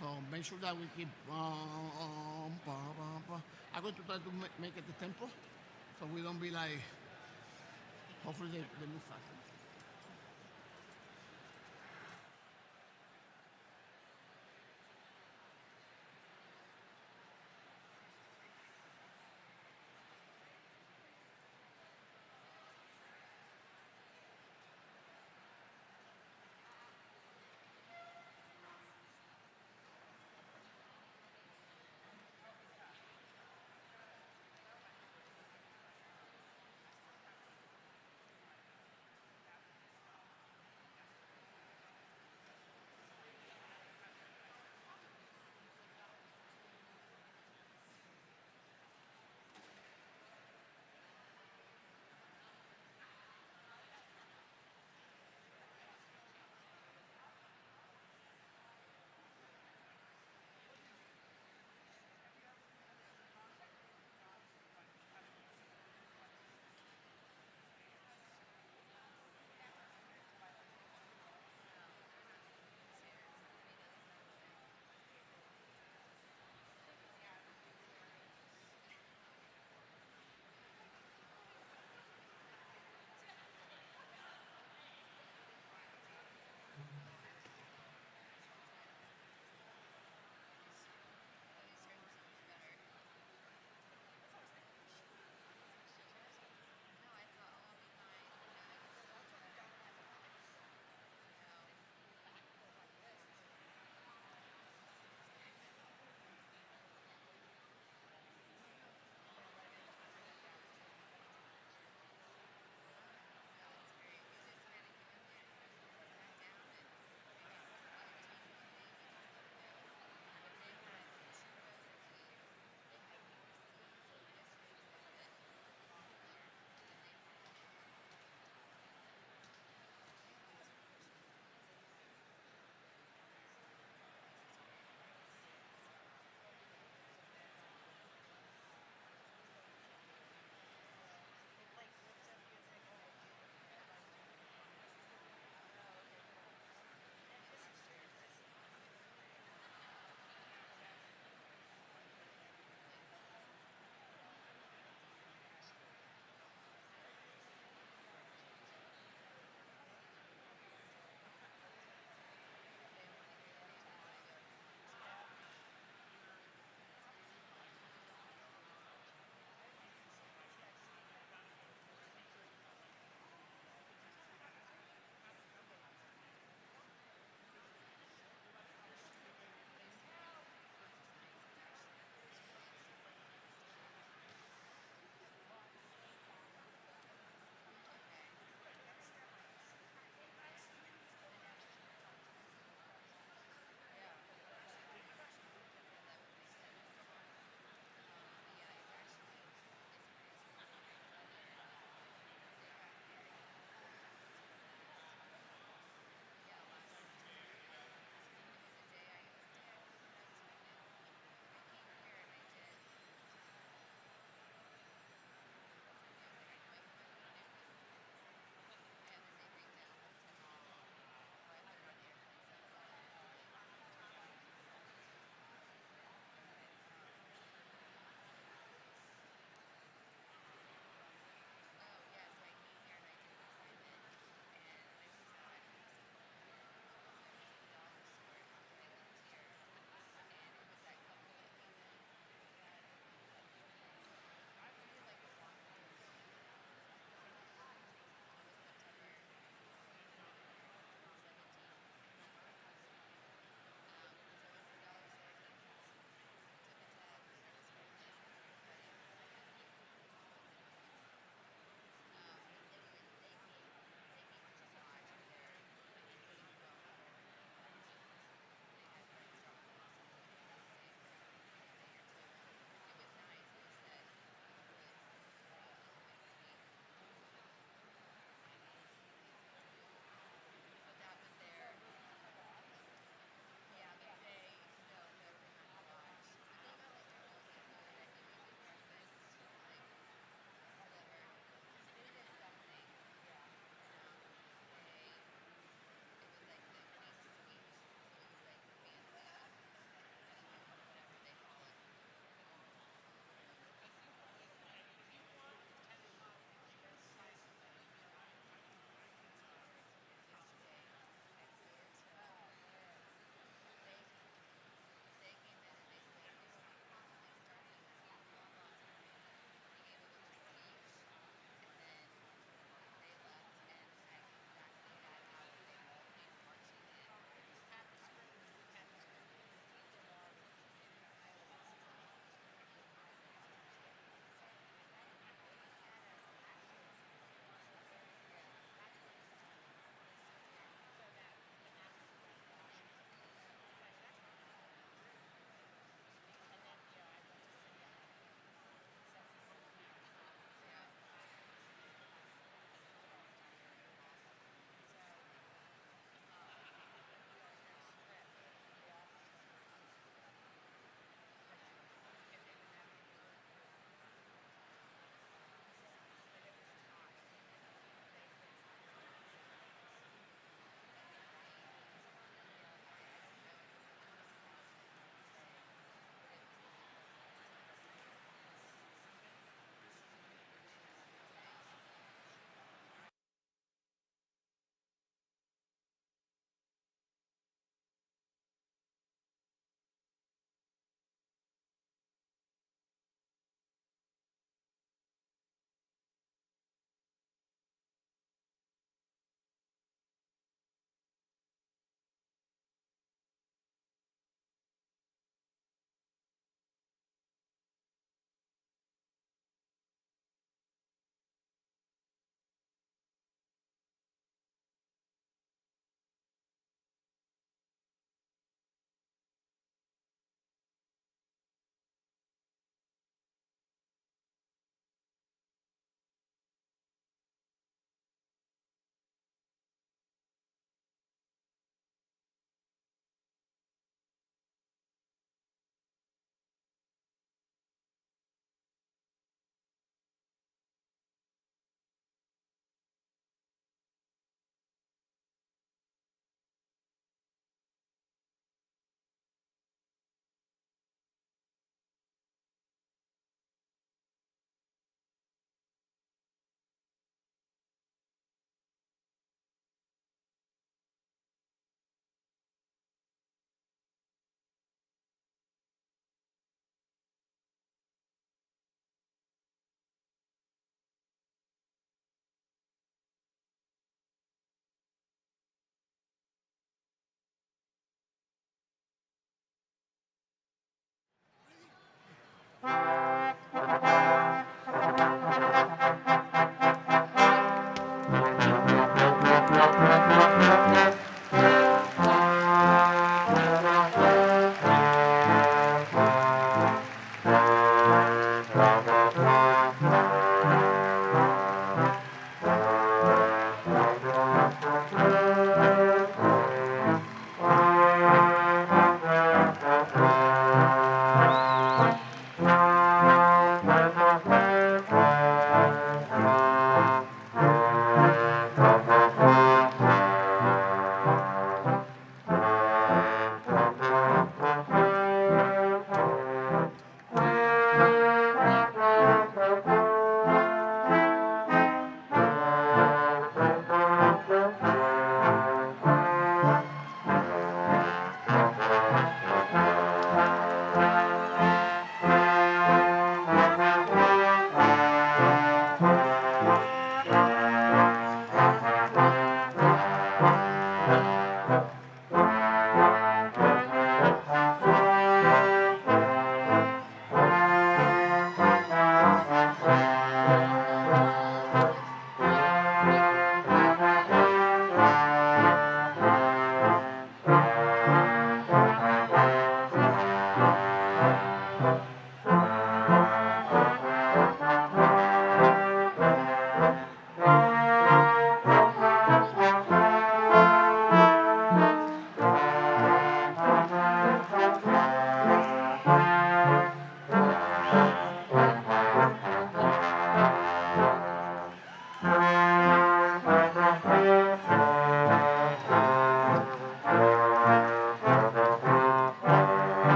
So make sure that we keep. I'm going to try to make it the tempo, so we don't be like. Hopefully they move faster.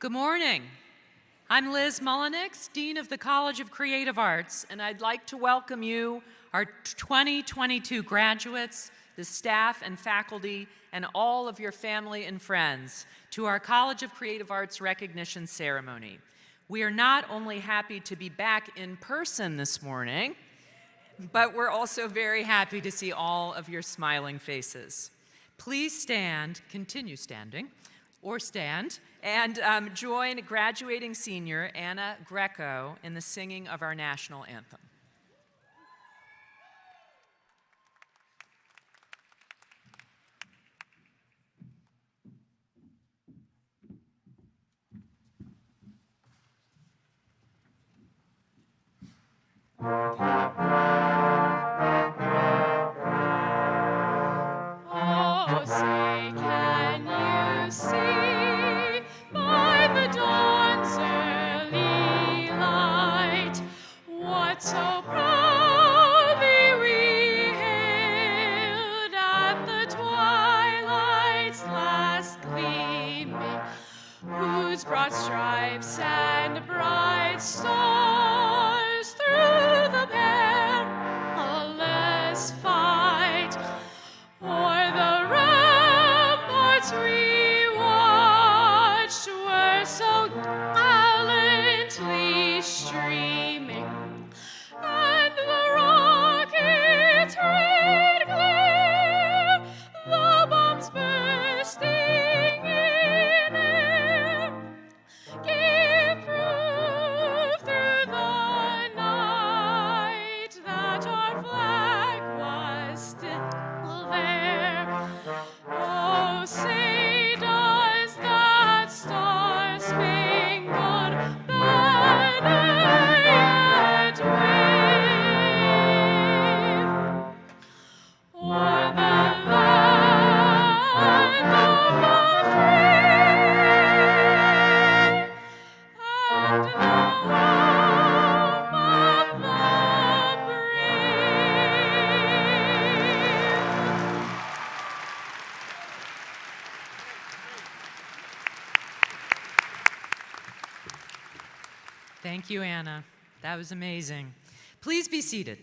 Good morning. I'm Liz Mullenix, Dean of the College of Creative Arts, and I'd like to welcome you, our 2022 graduates, the staff and faculty, and all of your family and friends to our College of Creative Arts recognition ceremony. We are not only happy to be back in person this morning, but we're also very happy to see all of your smiling faces. Please stand, continue standing, or stand, and join graduating senior Anna Greco in the singing of our national anthem. Oh, say, can you see by the dawn's early light what so proudly we hailed at the twilight's last gleaming, whose broad stripes and bright stars through the perilous fight o'er the ramparts we watched were so gallantly streaming, and the rockets' red glare, the bombs bursting in air, gave proof through the night that our flag was still there. Oh, say does that star-spangled banner yet wave o'er the land of the free and the home of the brave. Thank you, Anna. That was amazing. Please be seated.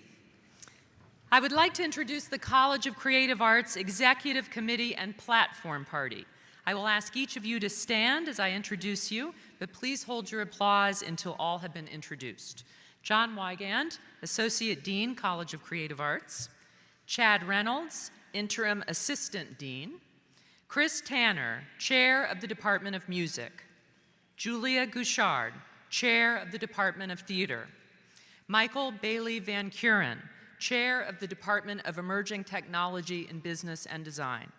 I would like to introduce the College of Creative Arts Executive Committee and Platform Party. I will ask each of you to stand as I introduce you, but please hold your applause until all have been introduced. John Wigand, Associate Dean, College of Creative Arts. Chad Reynolds, Interim Assistant Dean. Chris Tanner, Chair of the Department of Music. Julia Gouchard, Chair of the Department of Theater. Michael Bailey Van Kuren, Chair of the Department of Emerging Technology in Business and Design.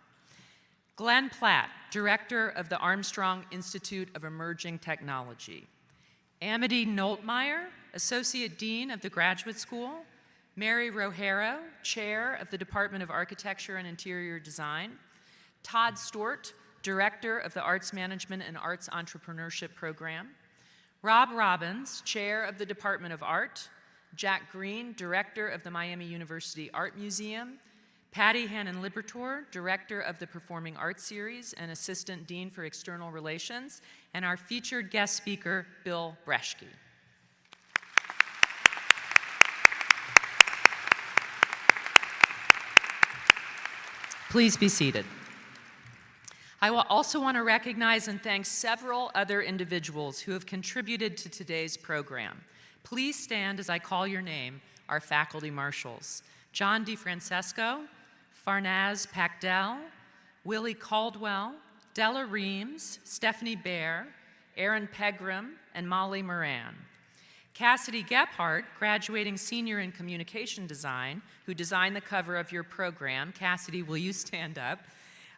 Glenn Platt, Director of the Armstrong Institute of Emerging Technology. Amity Noltmeyer, Associate Dean of the Graduate School. Mary Rohero, Chair of the Department of Architecture and Interior Design. Todd Stort, Director of the Arts Management and Arts Entrepreneurship Program. Rob Robbins, Chair of the Department of Art. Jack Green, Director of the Miami University Art Museum. Patty Hannon-Libertor, Director of the Performing Arts Series and Assistant Dean for External Relations. And our featured guest speaker, Bill Breschke. Please be seated. I will also want to recognize and thank several other individuals who have contributed to today's program. Please stand as I call your name, our faculty marshals. John DeFrancesco, Farnaz Pacdel, Willie Caldwell, Della Reams, Stephanie Baer, Aaron Pegram, and Molly Moran. Cassidy Gephardt, graduating senior in communication design, who designed the cover of your program. Cassidy, will you stand up?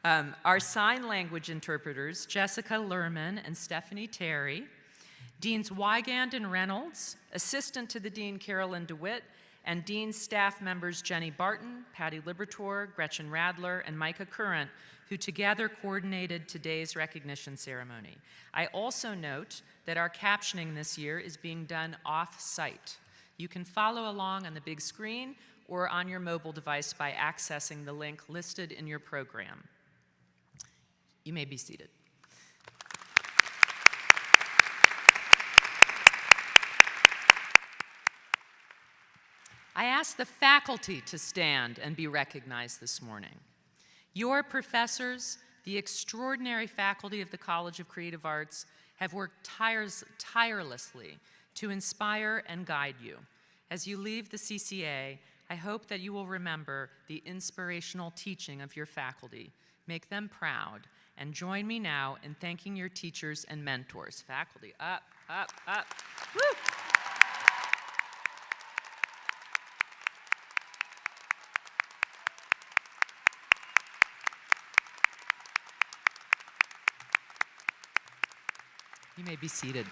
Our sign language interpreters, Jessica Lerman and Stephanie Terry. Deans Wigand and Reynolds, Assistant to the Dean Carolyn DeWitt, and Dean's staff members Jenny Barton, Patty Libertor, Gretchen Radler, and Micah Current, who together coordinated today's recognition ceremony. I also note that our captioning this year is being done off-site. You can follow along on the big screen or on your mobile device by accessing the link listed in your program. You may be seated. I ask the faculty to stand and be recognized this morning. Your professors, the extraordinary faculty of the College of Creative Arts, have worked tirelessly to inspire and guide you. As you leave the CCA, I hope that you will remember the inspirational teaching of your faculty. Make them proud, and join me now in thanking your teachers and mentors. Faculty, up, up, up. Woo! You may be seated.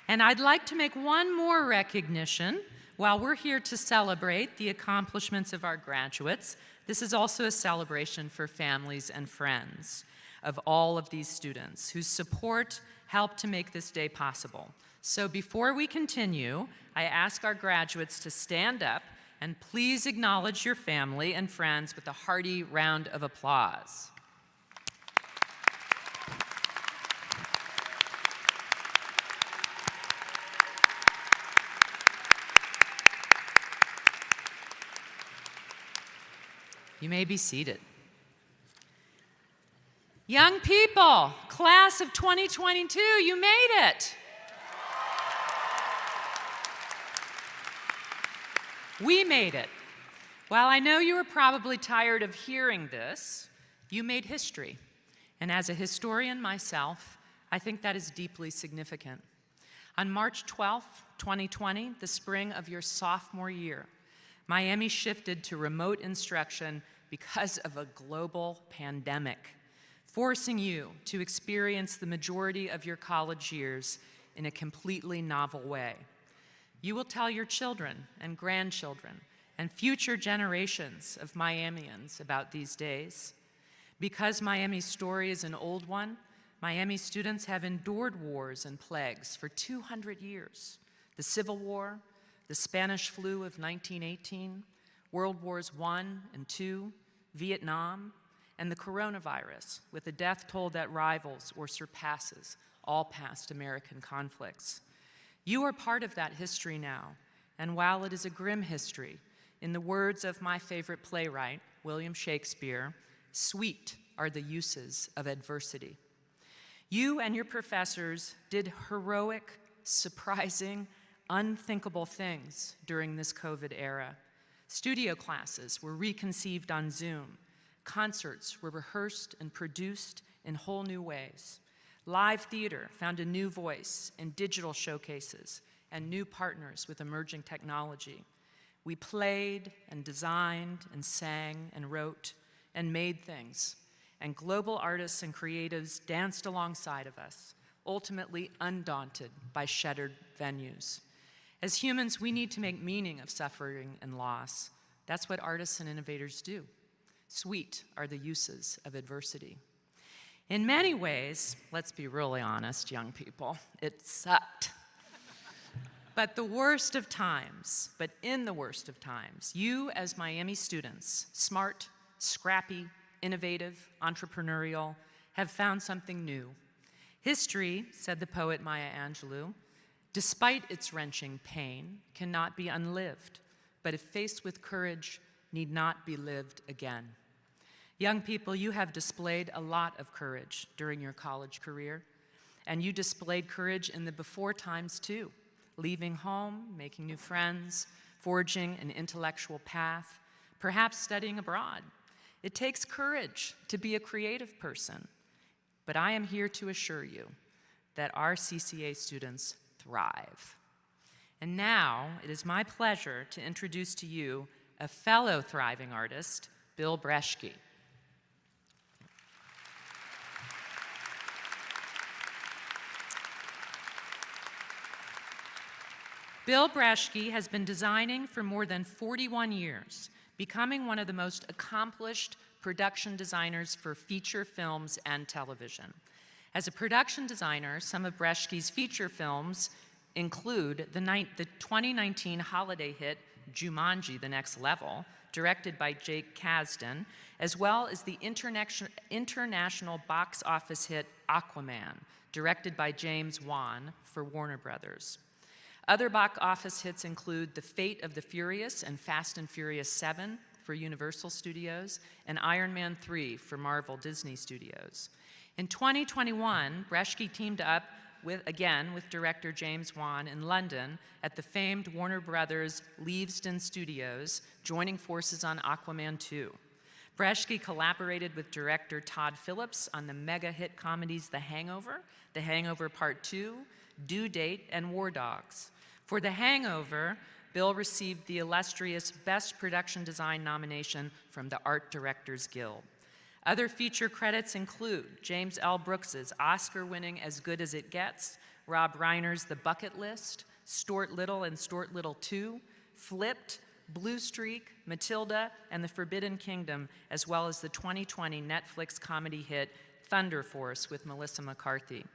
And I'd like to make one more recognition While we're here to celebrate the accomplishments of our graduates, this is also a celebration for families and friends of all of these students whose support helped to make this day possible. So before we continue, I ask our graduates to stand up and please acknowledge your family and friends with a hearty round of applause. You may be seated. Young people, class of 2022, you made it. We made it. While I know you are probably tired of hearing this, you made history. And as a historian myself, I think that is deeply significant. On March 12, 2020, the spring of your sophomore year, Miami shifted to remote instruction because of a global pandemic, forcing you to experience the majority of your college years in a completely novel way. You will tell your children and grandchildren and future generations of Miamians about these days. Because Miami's story is an old one, Miami students have endured wars and plagues for 200 years. The Civil War, the Spanish flu of 1918, World Wars I and II, Vietnam, and the coronavirus, with a death toll that rivals or surpasses all past American conflicts. You are part of that history now, and while it is a grim history, in the words of my favorite playwright, William Shakespeare, sweet are the uses of adversity. You and your professors did heroic, surprising, unthinkable things during this COVID era. Studio classes were reconceived on Zoom. Concerts were rehearsed and produced in whole new ways. Live theater found a new voice in digital showcases and new partners with emerging technology. We played and designed and sang and wrote and made things, and global artists and creatives danced alongside of us, ultimately undaunted by shuttered venues. As humans, we need to make meaning of suffering and loss. That's what artists and innovators do. Sweet are the uses of adversity. In many ways, let's be really honest, young people, it sucked. But in the worst of times, you as Miami students, smart, scrappy, innovative, entrepreneurial, have found something new. History, said the poet Maya Angelou, despite its wrenching pain, cannot be unlived, but if faced with courage, need not be lived again. Young people, you have displayed a lot of courage during your college career, and you displayed courage in the before times too, leaving home, making new friends, forging an intellectual path, perhaps studying abroad. It takes courage to be a creative person, but I am here to assure you that our CCA students thrive. And now, it is my pleasure to introduce to you a fellow thriving artist, Bill Breschke. Bill Breschke has been designing for more than 41 years, becoming one of the most accomplished production designers for feature films and television. As a production designer, some of Breschke's feature films include the 2019 holiday hit Jumanji: The Next Level, directed by Jake Kasdan, as well as the international box office hit Aquaman, directed by James Wan for Warner Brothers. Other box office hits include The Fate of the Furious and Fast and Furious 7 for Universal Studios and Iron Man 3 for Marvel Disney Studios. In 2021, Breschke teamed up with director James Wan in London at the famed Warner Brothers Leavesden Studios, joining forces on Aquaman 2. Breschke collaborated with director Todd Phillips on the mega hit comedies The Hangover Part 2, Due Date, and War Dogs. For The Hangover, Bill received the illustrious Best Production Design nomination from the Art Directors Guild. Other feature credits include James L. Brooks's Oscar-winning As Good as It Gets, Rob Reiner's The Bucket List, Stuart Little and Stuart Little 2, Flipped, Blue Streak, Matilda, and The Forbidden Kingdom, as well as the 2020 Netflix comedy hit Thunder Force with Melissa McCarthy.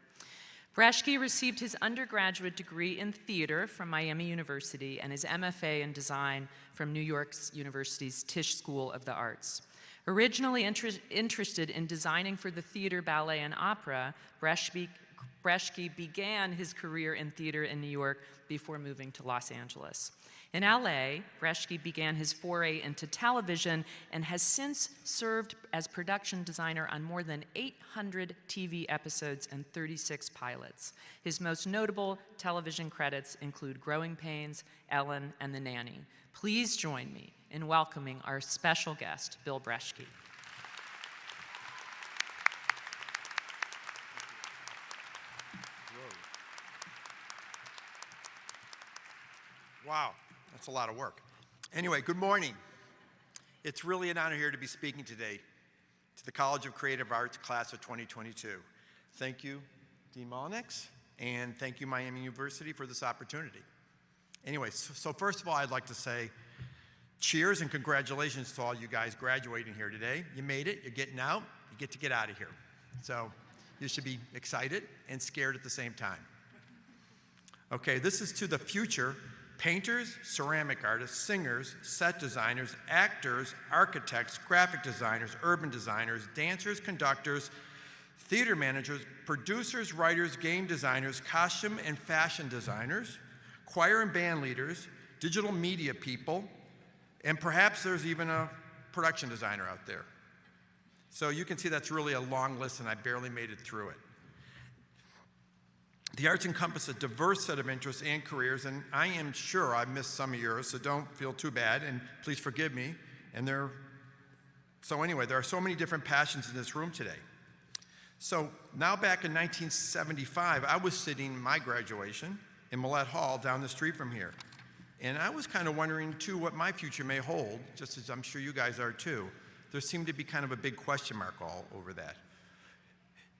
Breschke received his undergraduate degree in theater from Miami University and his MFA in design from New York University's Tisch School of the Arts. Originally interested in designing for the theater, ballet, and opera, Breschke began his career in theater in New York before moving to Los Angeles. In LA, Breschke began his foray into television and has since served as production designer on more than 800 TV episodes and 36 pilots. His most notable television credits include Growing Pains, Ellen, and The Nanny. Please join me in welcoming our special guest, Bill Breschke. Wow, that's a lot of work. Anyway, good morning. It's really an honor here to be speaking today to the College of Creative Arts class of 2022. Thank you, Dean Mullenix, and thank you, Miami University, for this opportunity. Anyway, so first of all, I'd like to say cheers and congratulations to all you guys graduating here today. You made it, you're getting out, you get to get out of here. So you should be excited and scared at the same time. Okay, this is to the future painters, ceramic artists, singers, set designers, actors, architects, graphic designers, urban designers, dancers, conductors, theater managers, producers, writers, game designers, costume and fashion designers, choir and band leaders, digital media people, and perhaps there's even a production designer out there. So you can see that's really a long list and I barely made it through it. The arts encompass a diverse set of interests and careers, and I am sure I've missed some of yours, so don't feel too bad, and please forgive me. So anyway, there are so many different passions in this room today. So now back in 1975, I was sitting my graduation in Millett Hall down the street from here. And I was kind of wondering, too, what my future may hold, just as I'm sure you guys are, too. There seemed to be kind of a big question mark all over that.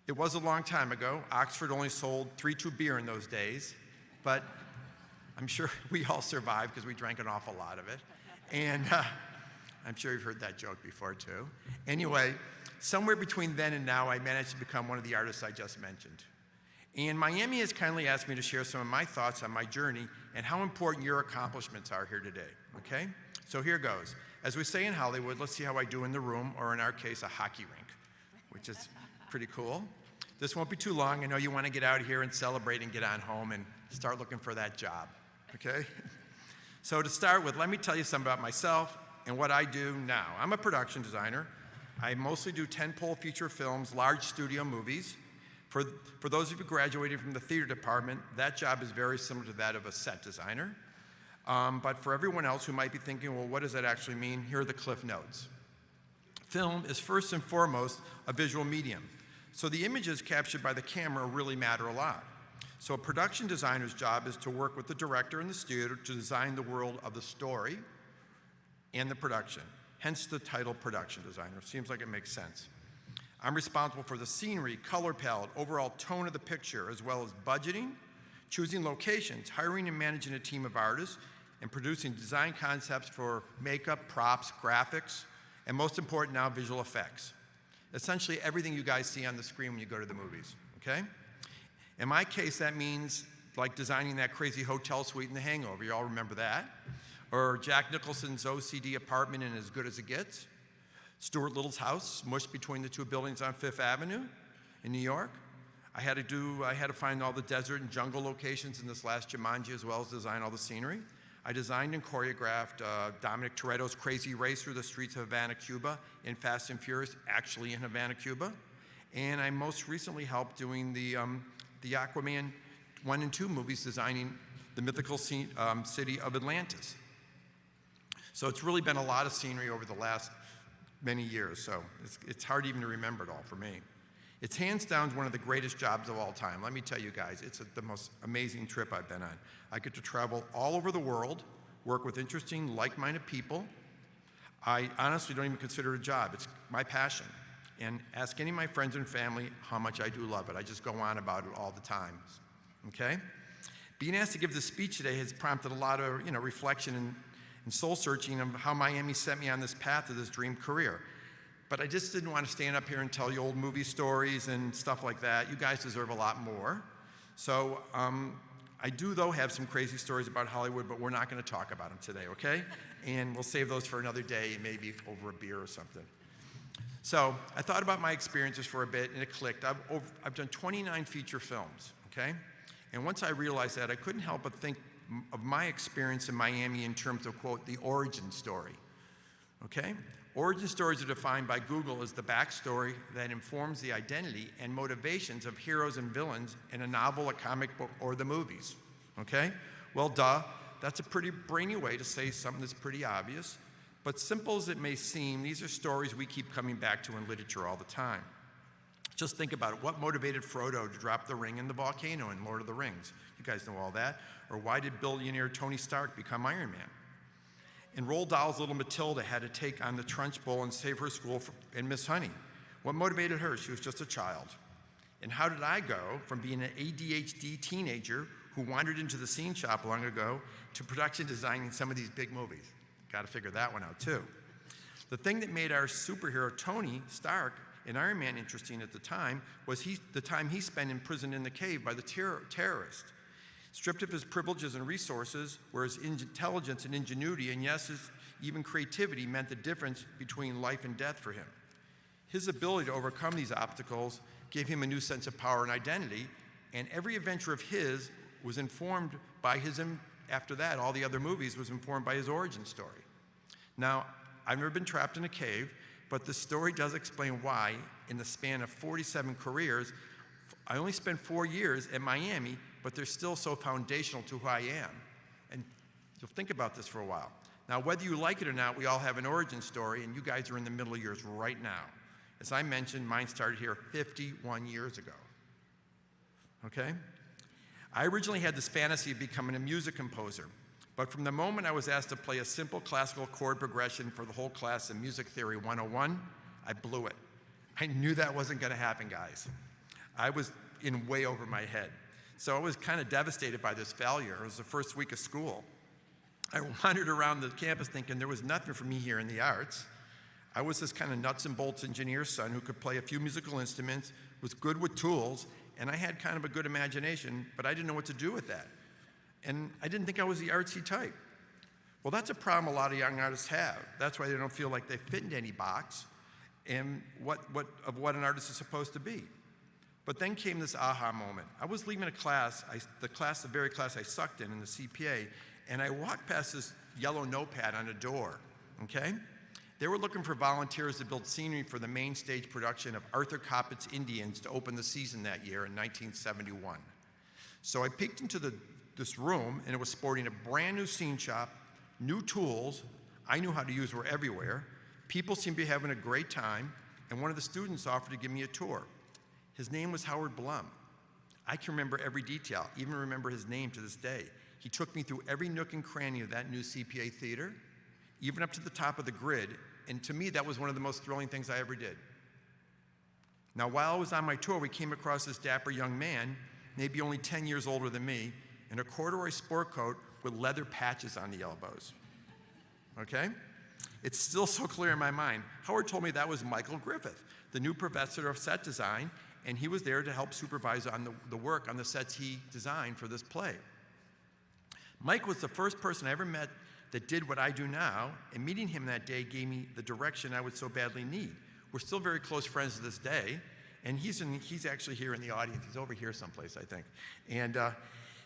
It was a long time ago. Oxford only sold 3-2 beer in those days, but I'm sure we all survived because we drank an awful lot of it. And I'm sure you've heard that joke before, too. Anyway, somewhere between then and now, I managed to become one of the artists I just mentioned. And Miami has kindly asked me to share some of my thoughts on my journey and how important your accomplishments are here today, okay? So here goes. As we say in Hollywood, let's see how I do in the room, or in our case, a hockey rink, which is pretty cool. This won't be too long. I know you want to get out of here and celebrate and get on home and start looking for that job, okay? So to start with, let me tell you something about myself and what I do now. I'm a production designer. I mostly do tentpole feature films, large studio movies. For those of you graduating from the theater department, that job is very similar to that of a set designer. But for everyone else who might be thinking, well, what does that actually mean? Here are the cliff notes. Film is first and foremost a visual medium. So the images captured by the camera really matter a lot. So a production designer's job is to work with the director and the studio to design the world of the story and the production. Hence the title production designer. Seems like it makes sense. I'm responsible for the scenery, color palette, overall tone of the picture, as well as budgeting, choosing locations, hiring and managing a team of artists, and producing design concepts for makeup, props, graphics, and most important now, visual effects. Essentially everything you guys see on the screen when you go to the movies, okay? In my case, that means like designing that crazy hotel suite in The Hangover. You all remember that? Or Jack Nicholson's OCD apartment in As Good as It Gets. Stuart Little's house, mushed between the two buildings on Fifth Avenue in New York. I had to find all the desert and jungle locations in this last Jumanji, as well as design all the scenery. I designed and choreographed Dominic Toretto's Crazy Race through the streets of Havana, Cuba, in Fast and Furious, actually in Havana, Cuba. And I most recently helped doing the Aquaman 1 and 2 movies, designing the mythical city of Atlantis. So it's really been a lot of scenery over the last many years, so it's hard even to remember it all for me. It's hands down one of the greatest jobs of all time. Let me tell you guys, it's the most amazing trip I've been on. I get to travel all over the world, work with interesting, like-minded people. I honestly don't even consider it a job. It's my passion. And ask any of my friends and family how much I do love it. I just go on about it all the time, okay? Being asked to give this speech today has prompted a lot of reflection and soul-searching of how Miami sent me on this path to this dream career. But I just didn't want to stand up here and tell you old movie stories and stuff like that. You guys deserve a lot more. So I do, though, have some crazy stories about Hollywood, but we're not going to talk about them today, okay? And we'll save those for another day, maybe over a beer or something. So I thought about my experiences for a bit, and it clicked. I've done 29 feature films, okay? And once I realized that, I couldn't help but think of my experience in Miami in terms of, quote, the origin story, okay? Origin stories are defined by Google as the backstory that informs the identity and motivations of heroes and villains in a novel, a comic book, or the movies, okay? Well, duh, that's a pretty brainy way to say something that's pretty obvious, but simple as it may seem, these are stories we keep coming back to in literature all the time. Just think about it. What motivated Frodo to drop the ring in the volcano in Lord of the Rings? You guys know all that. Or why did billionaire Tony Stark become Iron Man? And Roald Dahl's little Matilda had to take on the Trench Bowl and save her school and Miss Honey. What motivated her? She was just a child. And how did I go from being an ADHD teenager who wandered into the scene shop long ago to production designing some of these big movies? Got to figure that one out too. The thing that made our superhero Tony Stark and Iron Man interesting at the time was the time he spent in prison in the cave by the terrorist. Stripped of his privileges and resources, where his intelligence and ingenuity, and yes, even creativity, meant the difference between life and death for him. His ability to overcome these obstacles gave him a new sense of power and identity, and every adventure of his was informed by his, after that, all the other movies was informed by his origin story. Now, I've never been trapped in a cave, but the story does explain why, in the span of 47 careers, I only spent 4 years at Miami, but they're still so foundational to who I am. And you'll think about this for a while. Now, whether you like it or not, we all have an origin story, and you guys are in the middle of yours right now. As I mentioned, mine started here 51 years ago. Okay? I originally had this fantasy of becoming a music composer, but from the moment I was asked to play a simple classical chord progression for the whole class in Music Theory 101, I blew it. I knew that wasn't going to happen, guys. I was in way over my head. So I was kind of devastated by this failure. It was the first week of school. I wandered around the campus thinking there was nothing for me here in the arts. I was this kind of nuts and bolts engineer's son who could play a few musical instruments, was good with tools, and I had kind of a good imagination, but I didn't know what to do with that. And I didn't think I was the artsy type. Well, that's a problem a lot of young artists have. That's why they don't feel like they fit into any box and what an artist is supposed to be. But then came this aha moment. I was leaving a class, the very class I sucked in the CPA, and I walked past this yellow notepad on a door, okay? They were looking for volunteers to build scenery for the main stage production of Arthur Coppett's Indians to open the season that year in 1971. So I peeked into this room, and it was sporting a brand new scene shop, new tools I knew how to use were everywhere. People seemed to be having a great time, and one of the students offered to give me a tour. His name was Howard Blum. I can remember every detail, even remember his name to this day. He took me through every nook and cranny of that new CPA theater, even up to the top of the grid, and to me, that was one of the most thrilling things I ever did. Now, while I was on my tour, we came across this dapper young man, maybe only 10 years older than me, in a corduroy sport coat with leather patches on the elbows, okay? It's still so clear in my mind. Howard told me that was Michael Griffith, the new professor of set design, and he was there to help supervise on the work on the sets he designed for this play. Mike was the first person I ever met that did what I do now, and meeting him that day gave me the direction I would so badly need. We're still very close friends to this day, and he's actually here in the audience. He's over here someplace, I think. And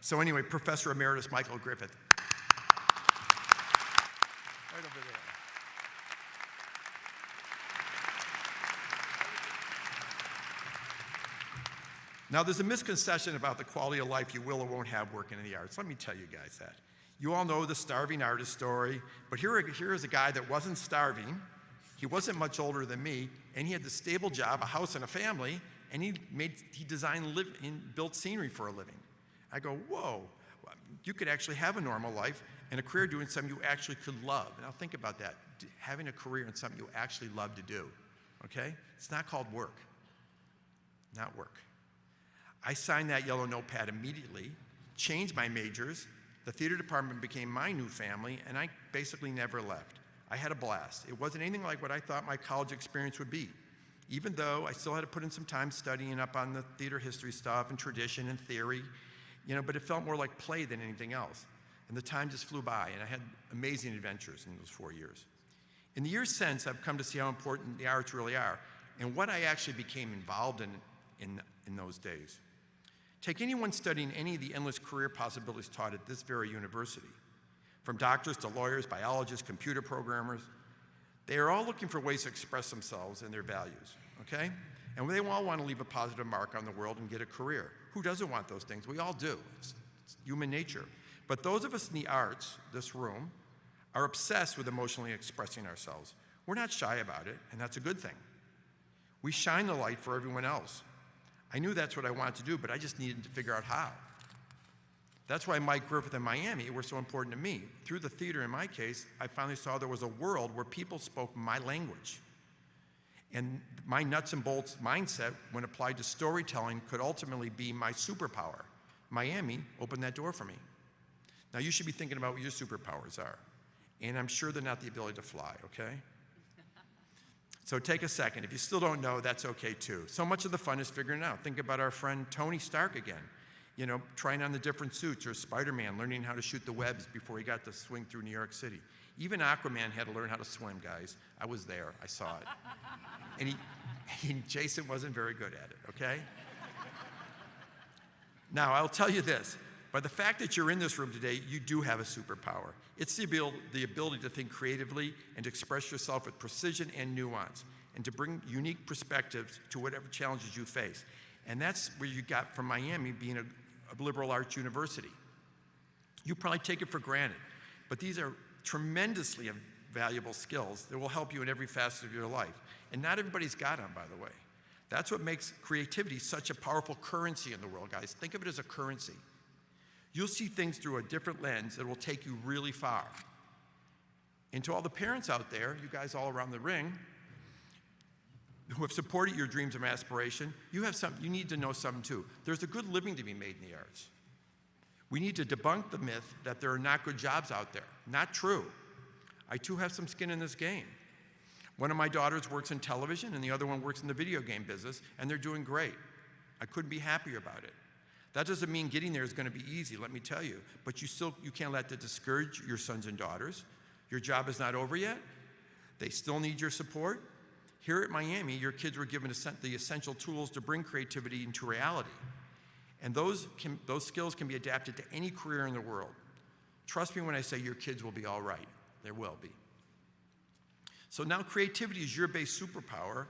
so anyway, Professor Emeritus Michael Griffith. Right over there. Now, there's a misconception about the quality of life you will or won't have working in the arts. Let me tell you guys that. You all know the starving artist story, but here is a guy that wasn't starving. He wasn't much older than me, and he had this stable job, a house and a family, and he designed and built scenery for a living. I go, whoa, you could actually have a normal life and a career doing something you actually could love. Now think about that, having a career in something you actually love to do, okay? It's not called work, not work. I signed that yellow notepad immediately, changed my majors, The theater department became my new family, and I basically never left. I had a blast. It wasn't anything like what I thought my college experience would be, even though I still had to put in some time studying up on the theater history stuff and tradition and theory, but it felt more like play than anything else. And the time just flew by, and I had amazing adventures in those 4 years. In the years since, I've come to see how important the arts really are, and what I actually became involved in those days. Take anyone studying any of the endless career possibilities taught at this very university. From doctors to lawyers, biologists, computer programmers, they are all looking for ways to express themselves and their values, okay? And they all want to leave a positive mark on the world and get a career. Who doesn't want those things? We all do. It's human nature. But those of us in the arts, this room, are obsessed with emotionally expressing ourselves. We're not shy about it, and that's a good thing. We shine the light for everyone else. I knew that's what I wanted to do, but I just needed to figure out how. That's why Mike Griffith and Miami were so important to me. Through the theater, in my case, I finally saw there was a world where people spoke my language. And my nuts and bolts mindset, when applied to storytelling, could ultimately be my superpower. Miami opened that door for me. Now, you should be thinking about what your superpowers are. And I'm sure they're not the ability to fly, okay? So take a second. If you still don't know, that's okay too. So much of the fun is figuring it out. Think about our friend Tony Stark again. Trying on the different suits, or Spider-Man learning how to shoot the webs before he got to swing through New York City. Even Aquaman had to learn how to swim, guys. I was there, I saw it. And Jason wasn't very good at it, okay? Now, I'll tell you this. By the fact that you're in this room today, you do have a superpower. It's the ability to think creatively and to express yourself with precision and nuance, and to bring unique perspectives to whatever challenges you face. And that's where you got from Miami being a liberal arts university. You probably take it for granted, but these are tremendously valuable skills that will help you in every facet of your life. And not everybody's got them, by the way. That's what makes creativity such a powerful currency in the world, guys. Think of it as a currency. You'll see things through a different lens that will take you really far. And to all the parents out there, you guys all around the ring, who have supported your dreams and aspiration, you need to know something too. There's a good living to be made in the arts. We need to debunk the myth that there are not good jobs out there. Not true. I too have some skin in this game. One of my daughters works in television and the other one works in the video game business, and they're doing great. I couldn't be happier about it. That doesn't mean getting there is going to be easy, let me tell you, but you can't let that discourage your sons and daughters. Your job is not over yet. They still need your support. Here at Miami, your kids were given the essential tools to bring creativity into reality. And those skills can be adapted to any career in the world. Trust me when I say your kids will be all right. They will be. So now creativity is your base superpower.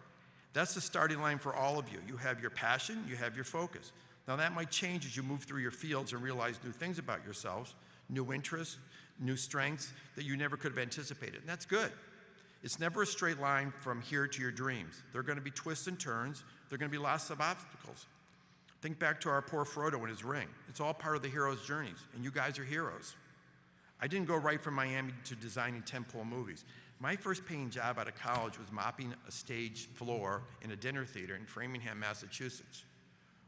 That's the starting line for all of you. You have your passion, you have your focus. Now that might change as you move through your fields and realize new things about yourselves, new interests, new strengths that you never could have anticipated. And that's good. It's never a straight line from here to your dreams. There are going to be twists and turns. There are going to be lots of obstacles. Think back to our poor Frodo and his ring. It's all part of the hero's journeys, and you guys are heroes. I didn't go right from Miami to designing tentpole movies. My first paying job out of college was mopping a stage floor in a dinner theater in Framingham, Massachusetts,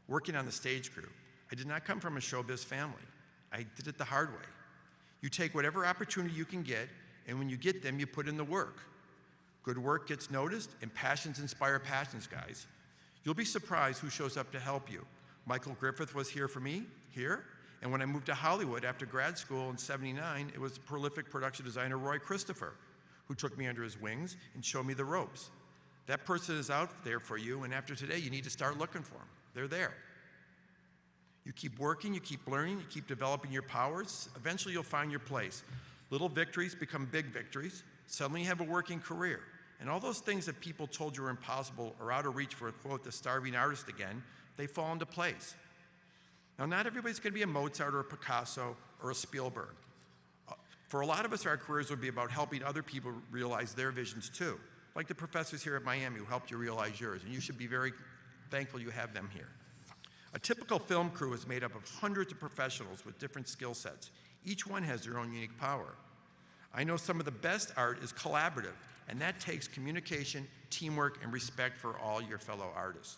working on the stage crew. I did not come from a showbiz family. I did it the hard way. You take whatever opportunity you can get, and when you get them, you put in the work. Good work gets noticed, and passions inspire passions, guys. You'll be surprised who shows up to help you. Michael Griffith was here for me, and when I moved to Hollywood after grad school in '79, it was the prolific production designer Roy Christopher who took me under his wings and showed me the ropes. That person is out there for you, and after today, you need to start looking for them. They're there. You keep working, you keep learning, you keep developing your powers. Eventually, you'll find your place. Little victories become big victories. Suddenly, you have a working career. And all those things that people told you were impossible or out of reach for, quote, the starving artist again, they fall into place. Now, not everybody's going to be a Mozart or a Picasso or a Spielberg. For a lot of us, our careers would be about helping other people realize their visions too, like the professors here at Miami who helped you realize yours, and you should be very thankful you have them here. A typical film crew is made up of hundreds of professionals with different skill sets. Each one has their own unique power. I know some of the best art is collaborative, and that takes communication, teamwork, and respect for all your fellow artists.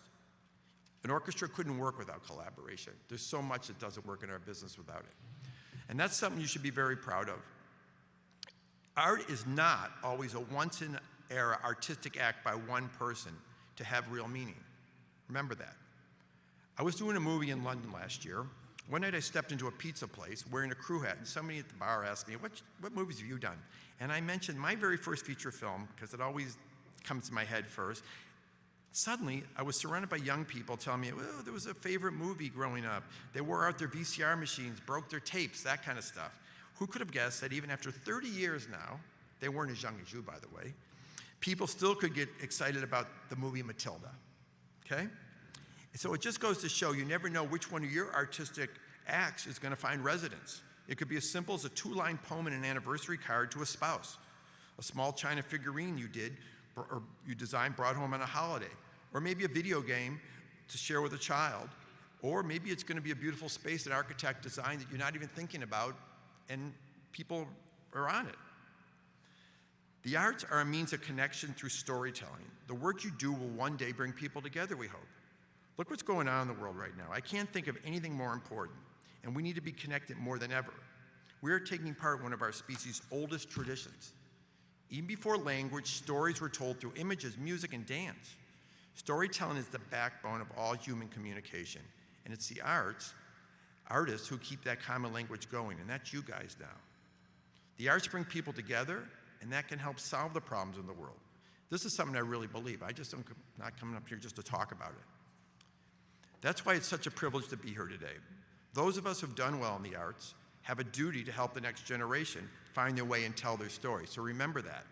An orchestra couldn't work without collaboration. There's so much that doesn't work in our business without it. And that's something you should be very proud of. Art is not always a once-in-era artistic act by one person to have real meaning. Remember that. I was doing a movie in London last year. One night I stepped into a pizza place wearing a crew hat, and somebody at the bar asked me, what movies have you done? And I mentioned my very first feature film, because it always comes to my head first. Suddenly, I was surrounded by young people telling me, well, there was a favorite movie growing up. They wore out their VCR machines, broke their tapes, that kind of stuff. Who could have guessed that even after 30 years now, they weren't as young as you, by the way, people still could get excited about the movie Matilda, okay? So it just goes to show you never know which one of your artistic acts is going to find resonance. It could be as simple as a 2-line poem in an anniversary card to a spouse, a small china figurine you did or you designed brought home on a holiday, or maybe a video game to share with a child, or maybe it's going to be a beautiful space that architect designed that you're not even thinking about and people are on it. The arts are a means of connection through storytelling. The work you do will one day bring people together, we hope. Look what's going on in the world right now. I can't think of anything more important, and we need to be connected more than ever. We are taking part in one of our species' oldest traditions. Even before language, stories were told through images, music, and dance. Storytelling is the backbone of all human communication, and it's the artists who keep that common language going, and that's you guys now. The arts bring people together, and that can help solve the problems in the world. This is something I really believe. I'm not coming up here just to talk about it. That's why it's such a privilege to be here today. Those of us who've done well in the arts have a duty to help the next generation find their way and tell their story. So remember that.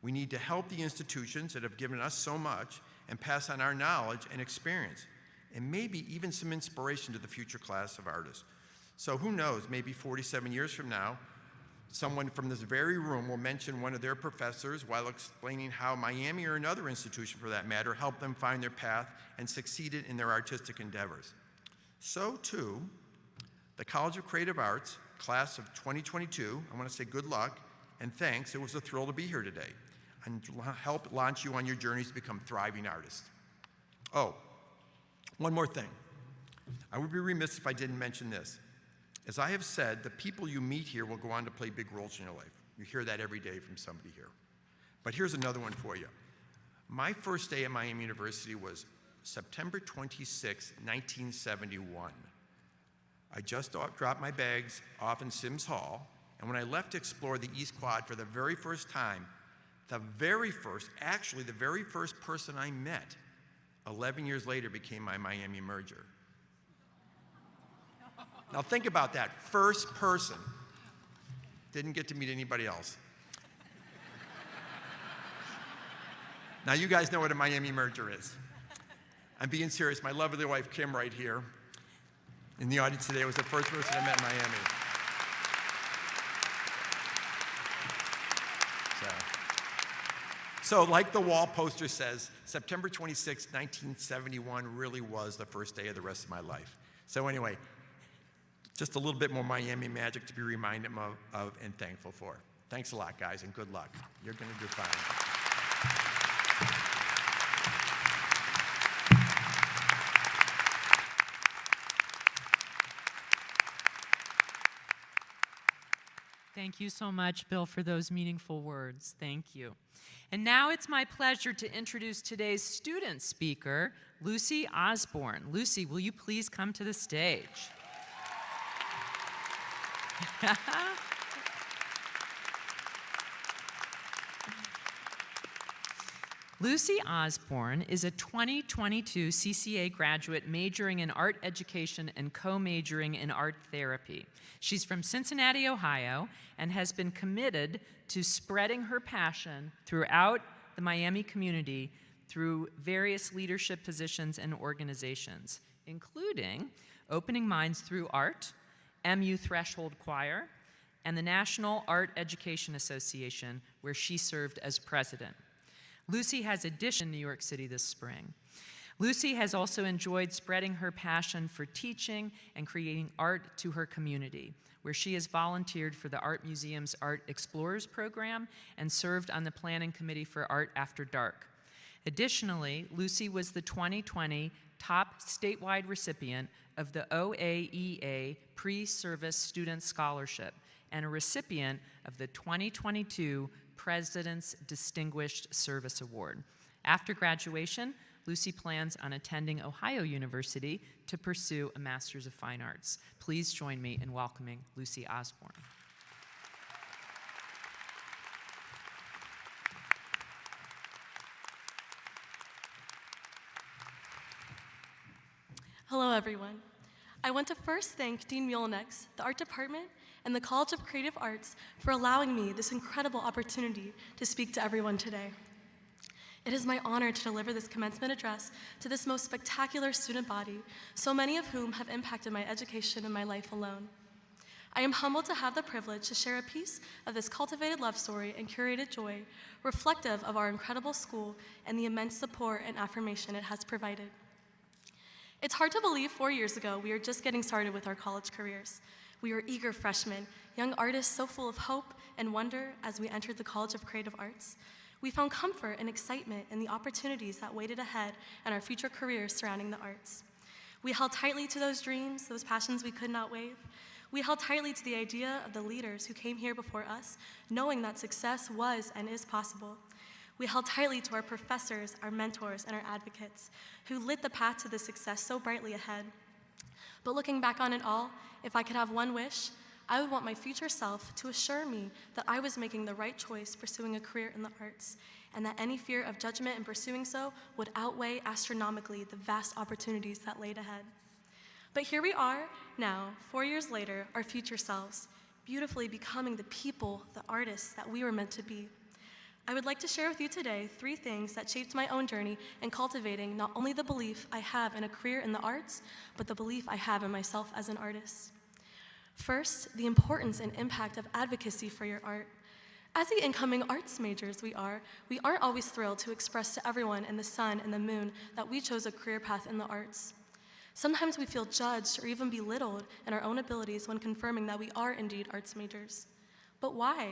We need to help the institutions that have given us so much and pass on our knowledge and experience, and maybe even some inspiration to the future class of artists. So who knows, maybe 47 years from now, someone from this very room will mention one of their professors while explaining how Miami or another institution for that matter helped them find their path and succeeded in their artistic endeavors. So too, the College of Creative Arts, class of 2022, I want to say good luck and thanks. It was a thrill to be here today and help launch you on your journeys to become thriving artists. Oh, one more thing. I would be remiss if I didn't mention this. As I have said, the people you meet here will go on to play big roles in your life. You hear that every day from somebody here. But here's another one for you. My first day at Miami University was September 26, 1971. I just dropped my bags off in Sims Hall, and when I left to explore the East Quad for the very first time, the very first person I met 11 years later became my Miami merger. Now think about that, first person. Didn't get to meet anybody else. Now you guys know what a Miami merger is. I'm being serious. My lovely wife, Kim, right here in the audience today, was the first person I met in Miami. So like the wall poster says, September 26, 1971 really was the first day of the rest of my life. So anyway, just a little bit more Miami magic to be reminded of and thankful for. Thanks a lot, guys, and good luck. You're going to do fine. Thank you so much, Bill, for those meaningful words. Thank you. And now it's my pleasure to introduce today's student speaker, Lucy Osborne. Lucy, will you please come to the stage? Lucy Osborne is a 2022 CCA graduate majoring in art education and co-majoring in art therapy. She's from Cincinnati, Ohio, and has been committed to spreading her passion throughout the Miami community through various leadership positions and organizations, including Opening Minds Through Art, MU Threshold Choir, and the National Art Education Association, where she served as president. Lucy has auditioned in New York City this spring. Lucy has also enjoyed spreading her passion for teaching and creating art to her community, where she has volunteered for the Art Museum's Art Explorers program and served on the planning committee for Art After Dark. Additionally, Lucy was the 2020 top statewide recipient of the OAEA Pre-Service Student Scholarship and a recipient of the 2022 President's Distinguished Service Award. After graduation, Lucy plans on attending Ohio University to pursue a Master's of Fine Arts. Please join me in welcoming Lucy Osborne. Hello, everyone. I want to first thank Dean Mullinex, the Art Department, and the College of Creative Arts for allowing me this incredible opportunity to speak to everyone today. It is my honor to deliver this commencement address to this most spectacular student body, so many of whom have impacted my education and my life alone. I am humbled to have the privilege to share a piece of this cultivated love story and curated joy, reflective of our incredible school and the immense support and affirmation it has provided. It's hard to believe 4 years ago we were just getting started with our college careers. We were eager freshmen, young artists so full of hope and wonder as we entered the College of Creative Arts. We found comfort and excitement in the opportunities that waited ahead and our future careers surrounding the arts. We held tightly to those dreams, those passions we could not waive. We held tightly to the idea of the leaders who came here before us, knowing that success was and is possible. We held tightly to our professors, our mentors, and our advocates, who lit the path to this success so brightly ahead. But looking back on it all, if I could have one wish, I would want my future self to assure me that I was making the right choice pursuing a career in the arts, and that any fear of judgment in pursuing so would outweigh astronomically the vast opportunities that laid ahead. But here we are now, 4 years later, our future selves, beautifully becoming the people, the artists that we were meant to be. I would like to share with you today 3 things that shaped my own journey in cultivating not only the belief I have in a career in the arts, but the belief I have in myself as an artist. First, the importance and impact of advocacy for your art. As the incoming arts majors we aren't always thrilled to express to everyone in the sun and the moon that we chose a career path in the arts. Sometimes we feel judged or even belittled in our own abilities when confirming that we are indeed arts majors. But why?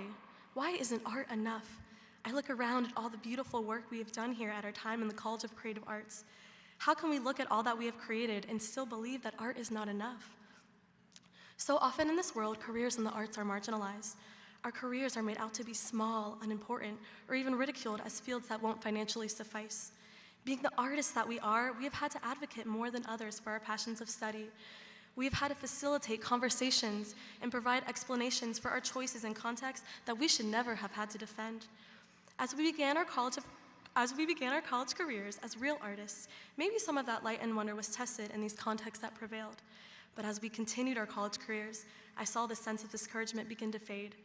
Why isn't art enough? I look around at all the beautiful work we have done here at our time in the College of Creative Arts. How can we look at all that we have created and still believe that art is not enough? So often in this world, careers in the arts are marginalized. Our careers are made out to be small, unimportant, or even ridiculed as fields that won't financially suffice. Being the artists that we are, we have had to advocate more than others for our passions of study. We have had to facilitate conversations and provide explanations for our choices in contexts that we should never have had to defend. As we began our college careers as real artists, maybe some of that light and wonder was tested in these contexts that prevailed. But as we continued our college careers, I saw the sense of discouragement begin to fade.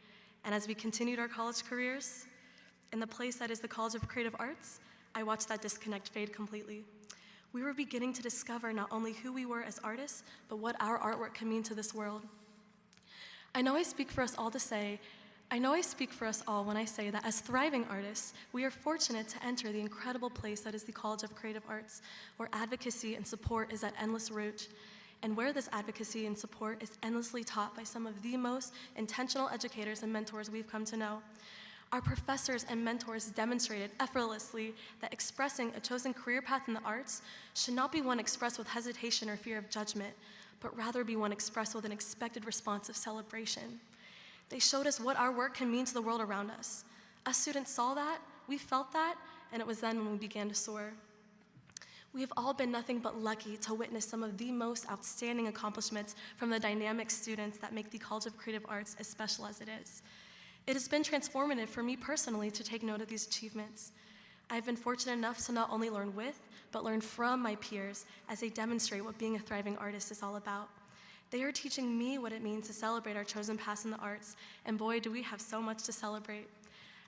And as we continued our college careers, in the place that is the College of Creative Arts, I watched that disconnect fade completely. We were beginning to discover not only who we were as artists, but what our artwork can mean to this world. I know I speak for us all when I say that as thriving artists, we are fortunate to enter the incredible place that is the College of Creative Arts, where advocacy and support is at endless root, and where this advocacy and support is endlessly taught by some of the most intentional educators and mentors we've come to know. Our professors and mentors demonstrated effortlessly that expressing a chosen career path in the arts should not be one expressed with hesitation or fear of judgment, but rather be one expressed with an expected response of celebration. They showed us what our work can mean to the world around us. Us students saw that, we felt that, and it was then when we began to soar. We have all been nothing but lucky to witness some of the most outstanding accomplishments from the dynamic students that make the College of Creative Arts as special as it is. It has been transformative for me personally to take note of these achievements. I've been fortunate enough to not only learn with, but learn from my peers as they demonstrate what being a thriving artist is all about. They are teaching me what it means to celebrate our chosen paths in the arts, and boy, do we have so much to celebrate.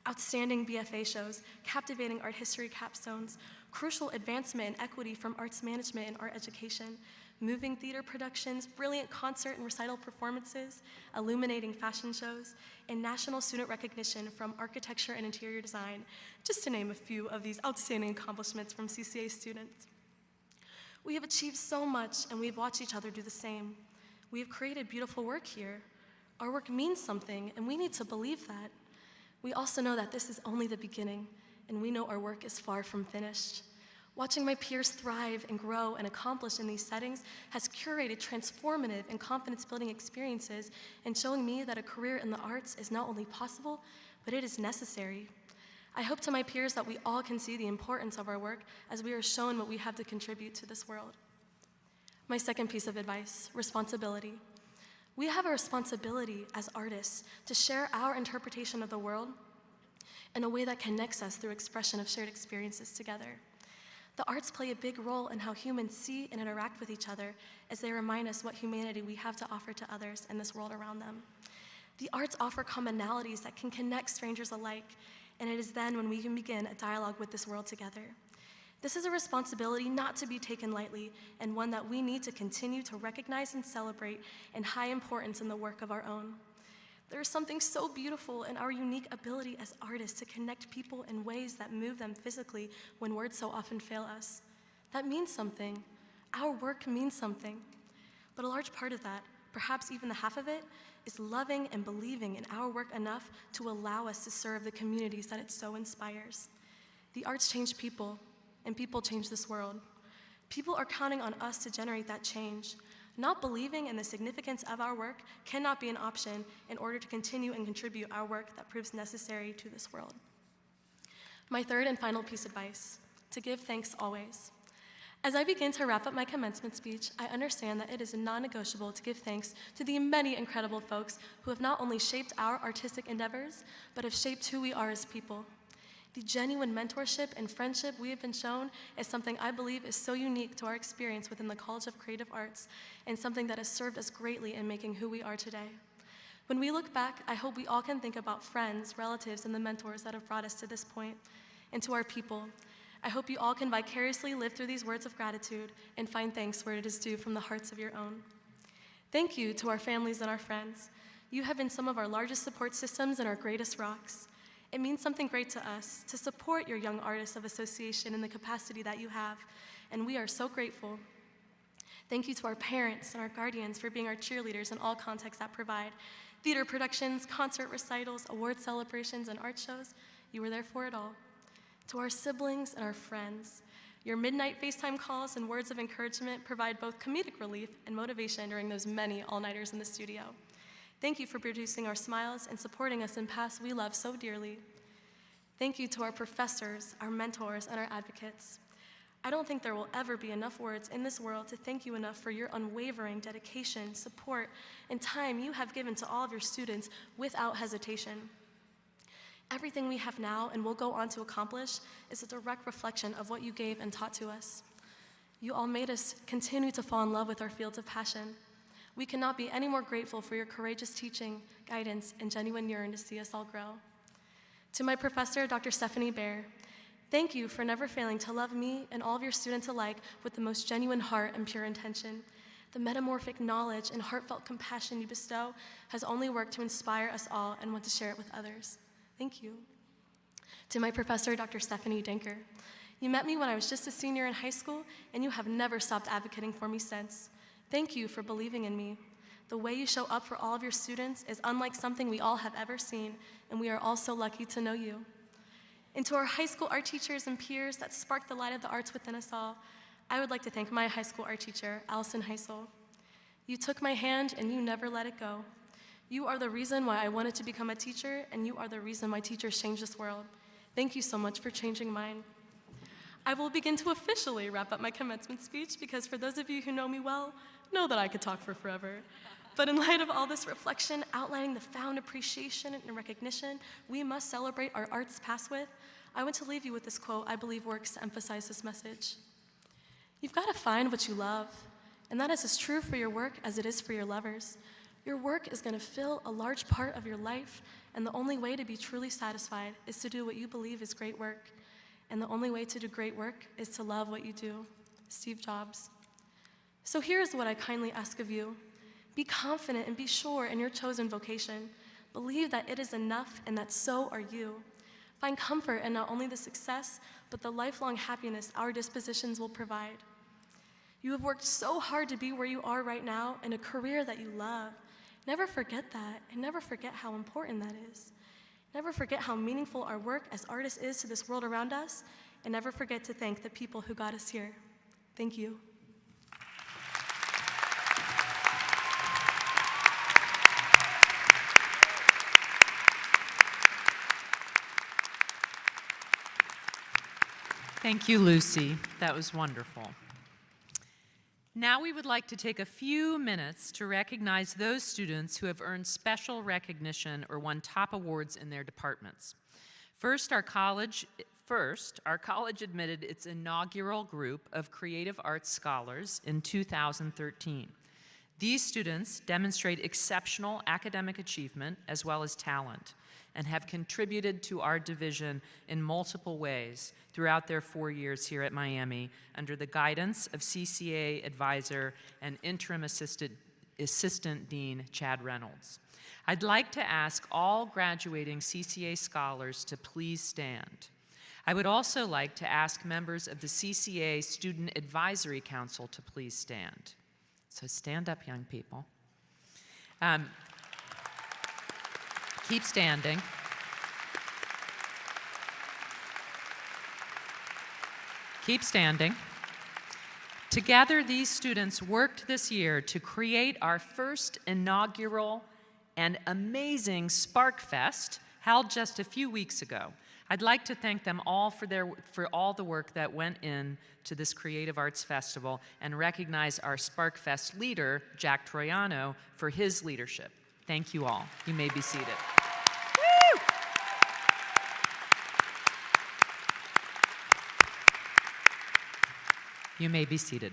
Outstanding BFA shows, captivating art history capstones, crucial advancement in equity from arts management and art education, moving theater productions, brilliant concert and recital performances, illuminating fashion shows, and national student recognition from architecture and interior design, just to name a few of these outstanding accomplishments from CCA students. We have achieved so much, and we've watched each other do the same. We have created beautiful work here. Our work means something, and we need to believe that. We also know that this is only the beginning. and we know our work is far from finished. Watching my peers thrive and grow and accomplish in these settings has curated transformative and confidence-building experiences and showing me that a career in the arts is not only possible, but it is necessary. I hope to my peers that we all can see the importance of our work as we are shown what we have to contribute to this world. My second piece of advice, responsibility. We have a responsibility as artists to share our interpretation of the world in a way that connects us through expression of shared experiences together. The arts play a big role in how humans see and interact with each other as they remind us what humanity we have to offer to others in this world around them. The arts offer commonalities that can connect strangers alike, and it is then when we can begin a dialogue with this world together. This is a responsibility not to be taken lightly, and one that we need to continue to recognize and celebrate in high importance in the work of our own. There is something so beautiful in our unique ability as artists to connect people in ways that move them physically when words so often fail us. That means something. Our work means something. But a large part of that, perhaps even the half of it, is loving and believing in our work enough to allow us to serve the communities that it so inspires. The arts change people, and people change this world. People are counting on us to generate that change. Not believing in the significance of our work cannot be an option in order to continue and contribute our work that proves necessary to this world. My third and final piece of advice, to give thanks always. As I begin to wrap up my commencement speech, I understand that it is non-negotiable to give thanks to the many incredible folks who have not only shaped our artistic endeavors, but have shaped who we are as people. The genuine mentorship and friendship we have been shown is something I believe is so unique to our experience within the College of Creative Arts and something that has served us greatly in making who we are today. When we look back, I hope we all can think about friends, relatives, and the mentors that have brought us to this point. And to our people, I hope you all can vicariously live through these words of gratitude and find thanks where it is due from the hearts of your own. Thank you to our families and our friends. You have been some of our largest support systems and our greatest rocks. It means something great to us to support your Young Artists of Association in the capacity that you have, and we are so grateful. Thank you to our parents and our guardians for being our cheerleaders in all contexts that provide. Theater productions, concert recitals, award celebrations, and art shows, you were there for it all. To our siblings and our friends, your midnight FaceTime calls and words of encouragement provide both comedic relief and motivation during those many all-nighters in the studio. Thank you for producing our smiles and supporting us in paths we love so dearly. Thank you to our professors, our mentors, and our advocates. I don't think there will ever be enough words in this world to thank you enough for your unwavering dedication, support, and time you have given to all of your students without hesitation. Everything we have now and will go on to accomplish is a direct reflection of what you gave and taught to us. You all made us continue to fall in love with our fields of passion. We cannot be any more grateful for your courageous teaching, guidance, and genuine yearn to see us all grow. To my professor, Dr. Stephanie Baer, thank you for never failing to love me and all of your students alike with the most genuine heart and pure intention. The metamorphic knowledge and heartfelt compassion you bestow has only worked to inspire us all and want to share it with others. Thank you. To my professor, Dr. Stephanie Denker, you met me when I was just a senior in high school, and you have never stopped advocating for me since. Thank you for believing in me. The way you show up for all of your students is unlike something we all have ever seen, and we are all so lucky to know you. And to our high school art teachers and peers that spark the light of the arts within us all, I would like to thank my high school art teacher, Allison Heisel. You took my hand and you never let it go. You are the reason why I wanted to become a teacher, and you are the reason why teachers change this world. Thank you so much for changing mine. I will begin to officially wrap up my commencement speech because for those of you who know me well, know that I could talk for forever. But in light of all this reflection, outlining the found appreciation and recognition we must celebrate our arts past with, I want to leave you with this quote I believe works to emphasize this message. You've got to find what you love, and that is as true for your work as it is for your lovers. Your work is going to fill a large part of your life, and the only way to be truly satisfied is to do what you believe is great work. And the only way to do great work is to love what you do. Steve Jobs. So here's what I kindly ask of you. Be confident and be sure in your chosen vocation. Believe that it is enough and that so are you. Find comfort in not only the success, but the lifelong happiness our dispositions will provide. You have worked so hard to be where you are right now in a career that you love. Never forget that, and never forget how important that is. Never forget how meaningful our work as artists is to this world around us, and never forget to thank the people who got us here. Thank you. Thank you, Lucy. That was wonderful. Now we would like to take a few minutes to recognize those students who have earned special recognition or won top awards in their departments. First, our college admitted its inaugural group of creative arts scholars in 2013. These students demonstrate exceptional academic achievement as well as talent and have contributed to our division in multiple ways throughout their 4 years here at Miami under the guidance of CCA advisor and interim assistant dean Chad Reynolds. I'd like to ask all graduating CCA scholars to please stand. I would also like to ask members of the CCA Student Advisory Council to please stand. So stand up, young people. Keep standing. Keep standing. Together, these students worked this year to create our first inaugural and amazing Spark Fest held just a few weeks ago. I'd like to thank them all for all the work that went in to this Creative Arts Festival and recognize our Spark Fest leader, Jack Troiano, for his leadership. Thank you all. You may be seated. Woo! You may be seated.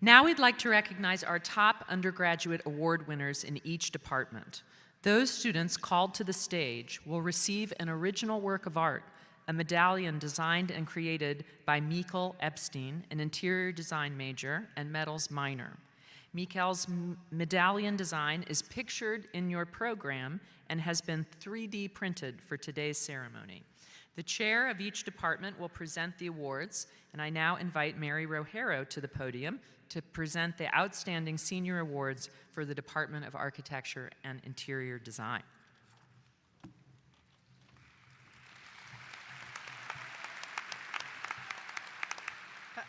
Now we'd like to recognize our top undergraduate award winners in each department. Those students called to the stage will receive an original work of art, a medallion designed and created by Mikael Epstein, an interior design major and metals minor. Mikael's medallion design is pictured in your program and has been 3D printed for today's ceremony. The chair of each department will present the awards, and I now invite Mary Rojero to the podium to present the Outstanding Senior Awards for the Department of Architecture and Interior Design.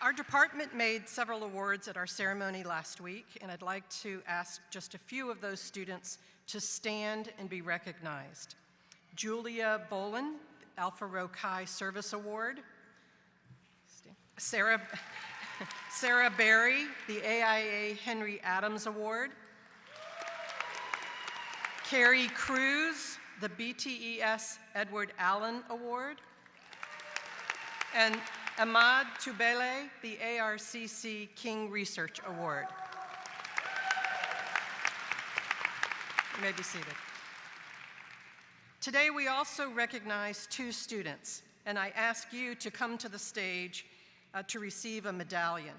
Our department made several awards at our ceremony last week, and I'd like to ask just a few of those students to stand and be recognized. Julia Bolin, Alpha Rho Chi Service Award. Sarah Berry, the AIA Henry Adams Award. Carrie Cruz, the BTES Edward Allen Award. And Ahmad Tubele, the ARCC King Research Award. You may be seated. Today we also recognize two students, and I ask you to come to the stage to receive a medallion.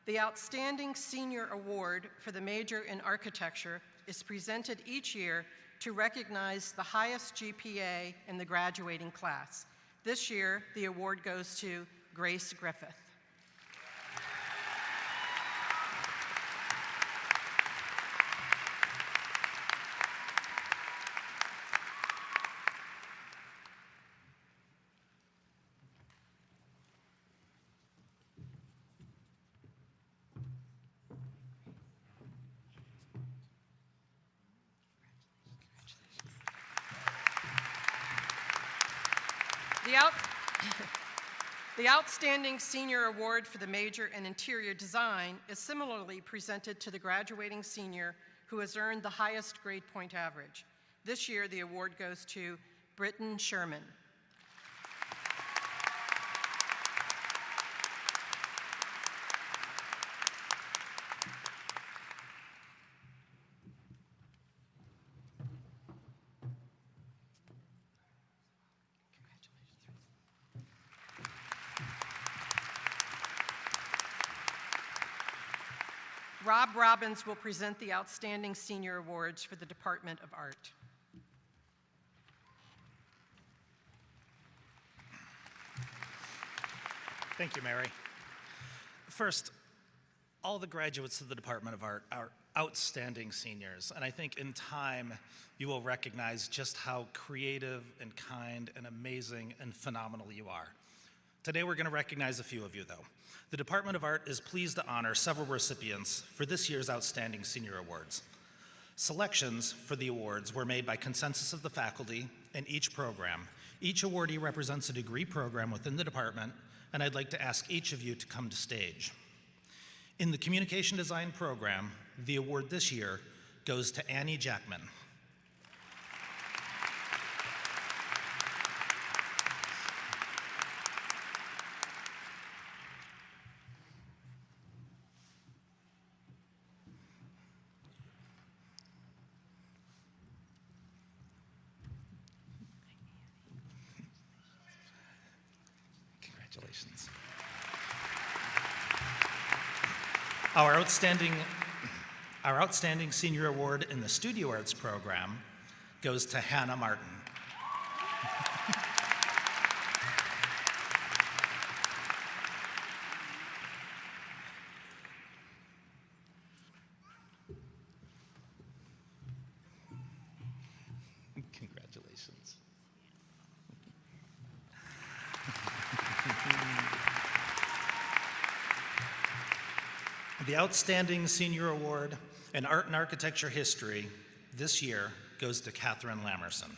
The Outstanding Senior Award for the major in architecture is presented each year to recognize the highest GPA in the graduating class. This year, the award goes to Grace Griffith. The Outstanding Senior Award for the major in Interior Design is similarly presented to the graduating senior who has earned the highest grade point average. This year, the award goes to Britton Sherman. Rob Robbins will present the Outstanding Senior Awards for the Department of Art. Thank you, Mary. First, all the graduates of the Department of Art are outstanding seniors. And I think in time, you will recognize just how creative and kind and amazing and phenomenal you are. Today, we're going to recognize a few of you, though. The Department of Art is pleased to honor several recipients for this year's Outstanding Senior Awards. Selections for the awards were made by consensus of the faculty in each program. Each awardee represents a degree program within the department, and I'd like to ask each of you to come to stage. In the Communication Design program, the award this year goes to Annie Jackman. Congratulations. Our outstanding senior award in the Studio Arts program goes to Hannah Martin. Congratulations. The Outstanding Senior Award in Art and Architecture History this year goes to Catherine Lamerson.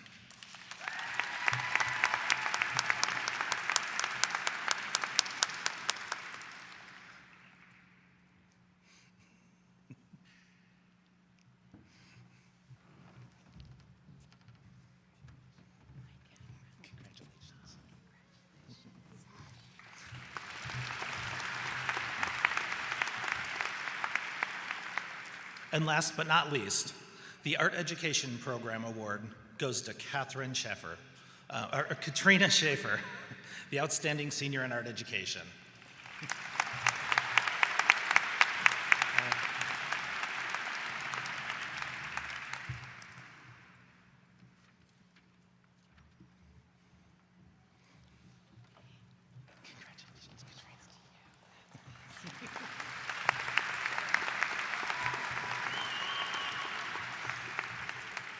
Congratulations. And last but not least, the Art Education Program Award goes to Katrina Schaefer, the Outstanding Senior in Art Education.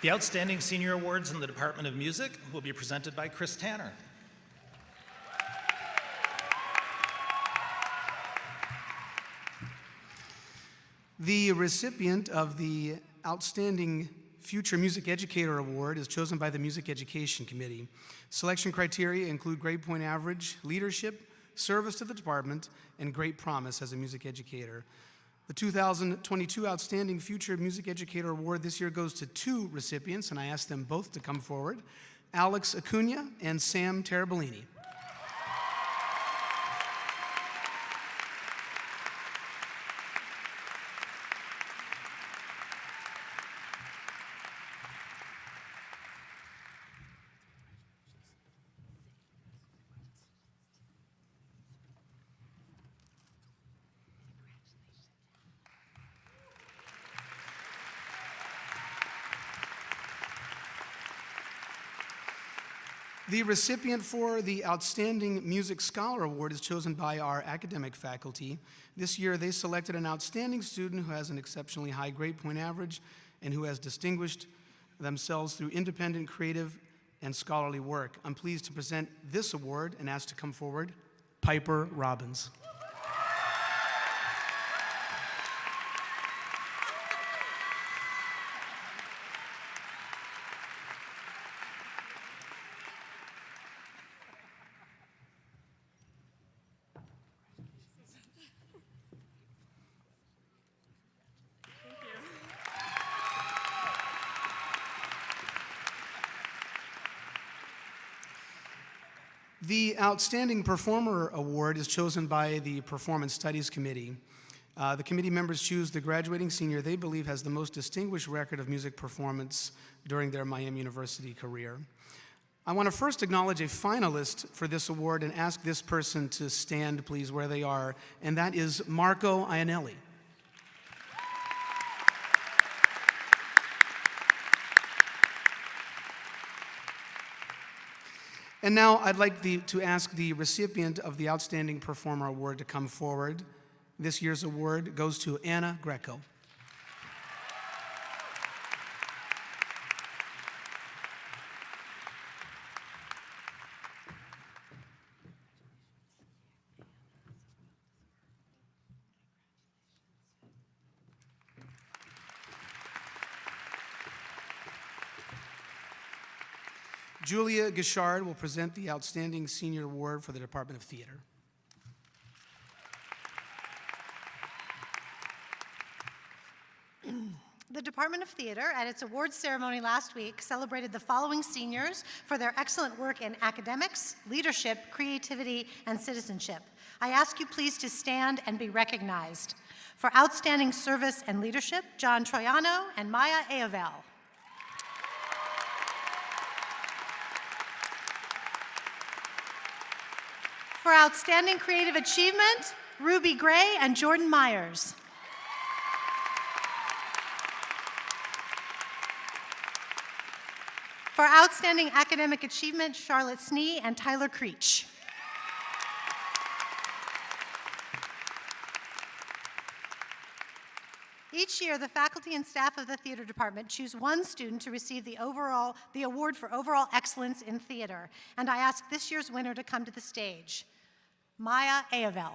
The Outstanding Senior Awards in the Department of Music will be presented by Chris Tanner. The recipient of the Outstanding Future Music Educator Award is chosen by the Music Education Committee. Selection criteria include grade point average, leadership, service to the department, and great promise as a music educator. The 2022 Outstanding Future Music Educator Award this year goes to two recipients, and I ask them both to come forward, Alex Acuna and Sam Terabellini. The recipient for the Outstanding Music Scholar Award is chosen by our academic faculty. This year, they selected an outstanding student who has an exceptionally high grade point average and who has distinguished themselves through independent, creative, and scholarly work. I'm pleased to present this award and ask to come forward, Piper Robbins. The Outstanding Performer Award is chosen by the Performance Studies Committee. The committee members choose the graduating senior they believe has the most distinguished record of music performance during their Miami University career. I want to first acknowledge a finalist for this award and ask this person to stand, please, where they are, and that is Marco Iannelli. And now I'd like to ask the recipient of the Outstanding Performer Award to come forward. This year's award goes to Anna Greco. Julia Gishard will present the Outstanding Senior Award for the Department of Theater. The Department of Theater, at its awards ceremony last week, celebrated the following seniors for their excellent work in academics, leadership, creativity, and citizenship. I ask you please to stand and be recognized. For outstanding service and leadership, John Troiano and Maya Eovel. For outstanding creative achievement, Ruby Gray and Jordan Myers. For outstanding academic achievement, Charlotte Snee and Tyler Creech. Each year, the faculty and staff of the theater department choose one student to receive the award for overall excellence in theater. And I ask this year's winner to come to the stage, Maya Eovel.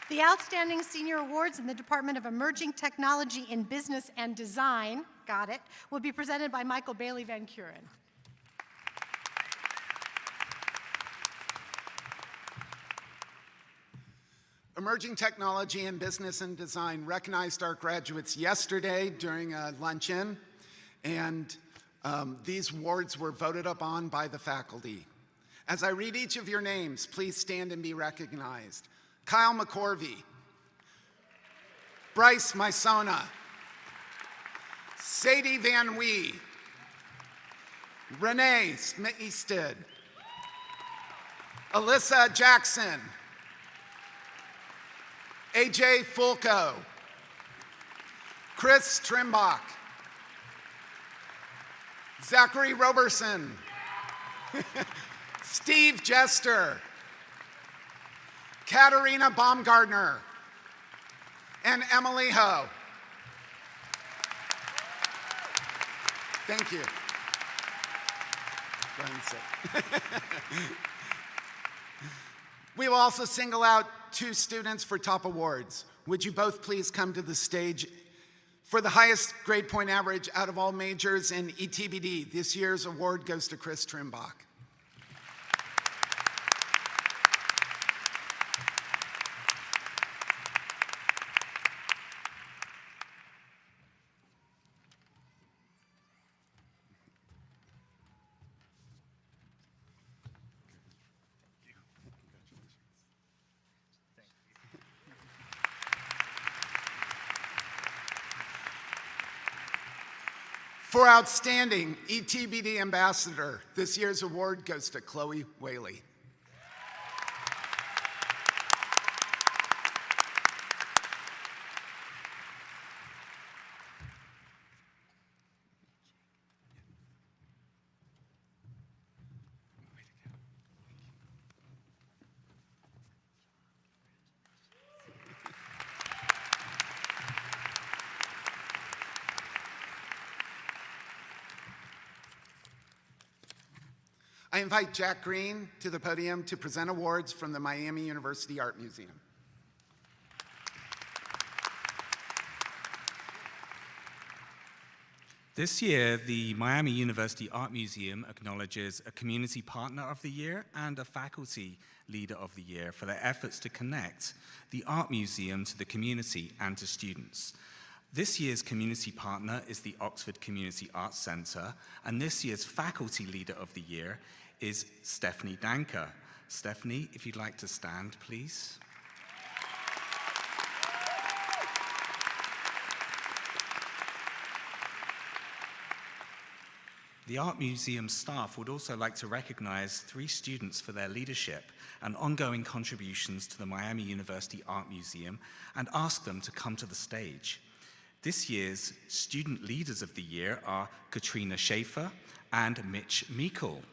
The Outstanding Senior Awards in the Department of Emerging Technology in Business and Design, got it, will be presented by Michael Bailey Van Kuren. Emerging Technology in Business and Design recognized our graduates yesterday during a luncheon, and these awards were voted upon by the faculty. As I read each of your names, please stand and be recognized. Kyle McCorvey, Bryce Mysona, Sadie Van Wee, Renee Smitstead, Alyssa Jackson, AJ Fulco, Chris Trimbach, Zachary Roberson, Steve Jester, Katarina Baumgartner, and Emily Ho. Thank you. Go ahead and sit. We will also single out 2 students for top awards. Would you both please come to the stage? For the highest grade point average out of all majors in ETBD, this year's award goes to Chris Trimbach. For outstanding ETBD ambassador, this year's award goes to Chloe Whaley. I invite Jack Green to the podium to present awards from the Miami University Art Museum. This year, the Miami University Art Museum acknowledges a Community Partner of the Year and a Faculty Leader of the Year for their efforts to connect the Art Museum to the community and to students. This year's Community Partner is the Oxford Community Arts Centre, and this year's Faculty Leader of the Year is Stephanie Danker. Stephanie, if you'd like to stand, please. The Art Museum staff would also like to recognize 3 students for their leadership and ongoing contributions to the Miami University Art Museum and ask them to come to the stage. This year's Student Leaders of the Year are Katrina Schaefer and Mitch Meikle.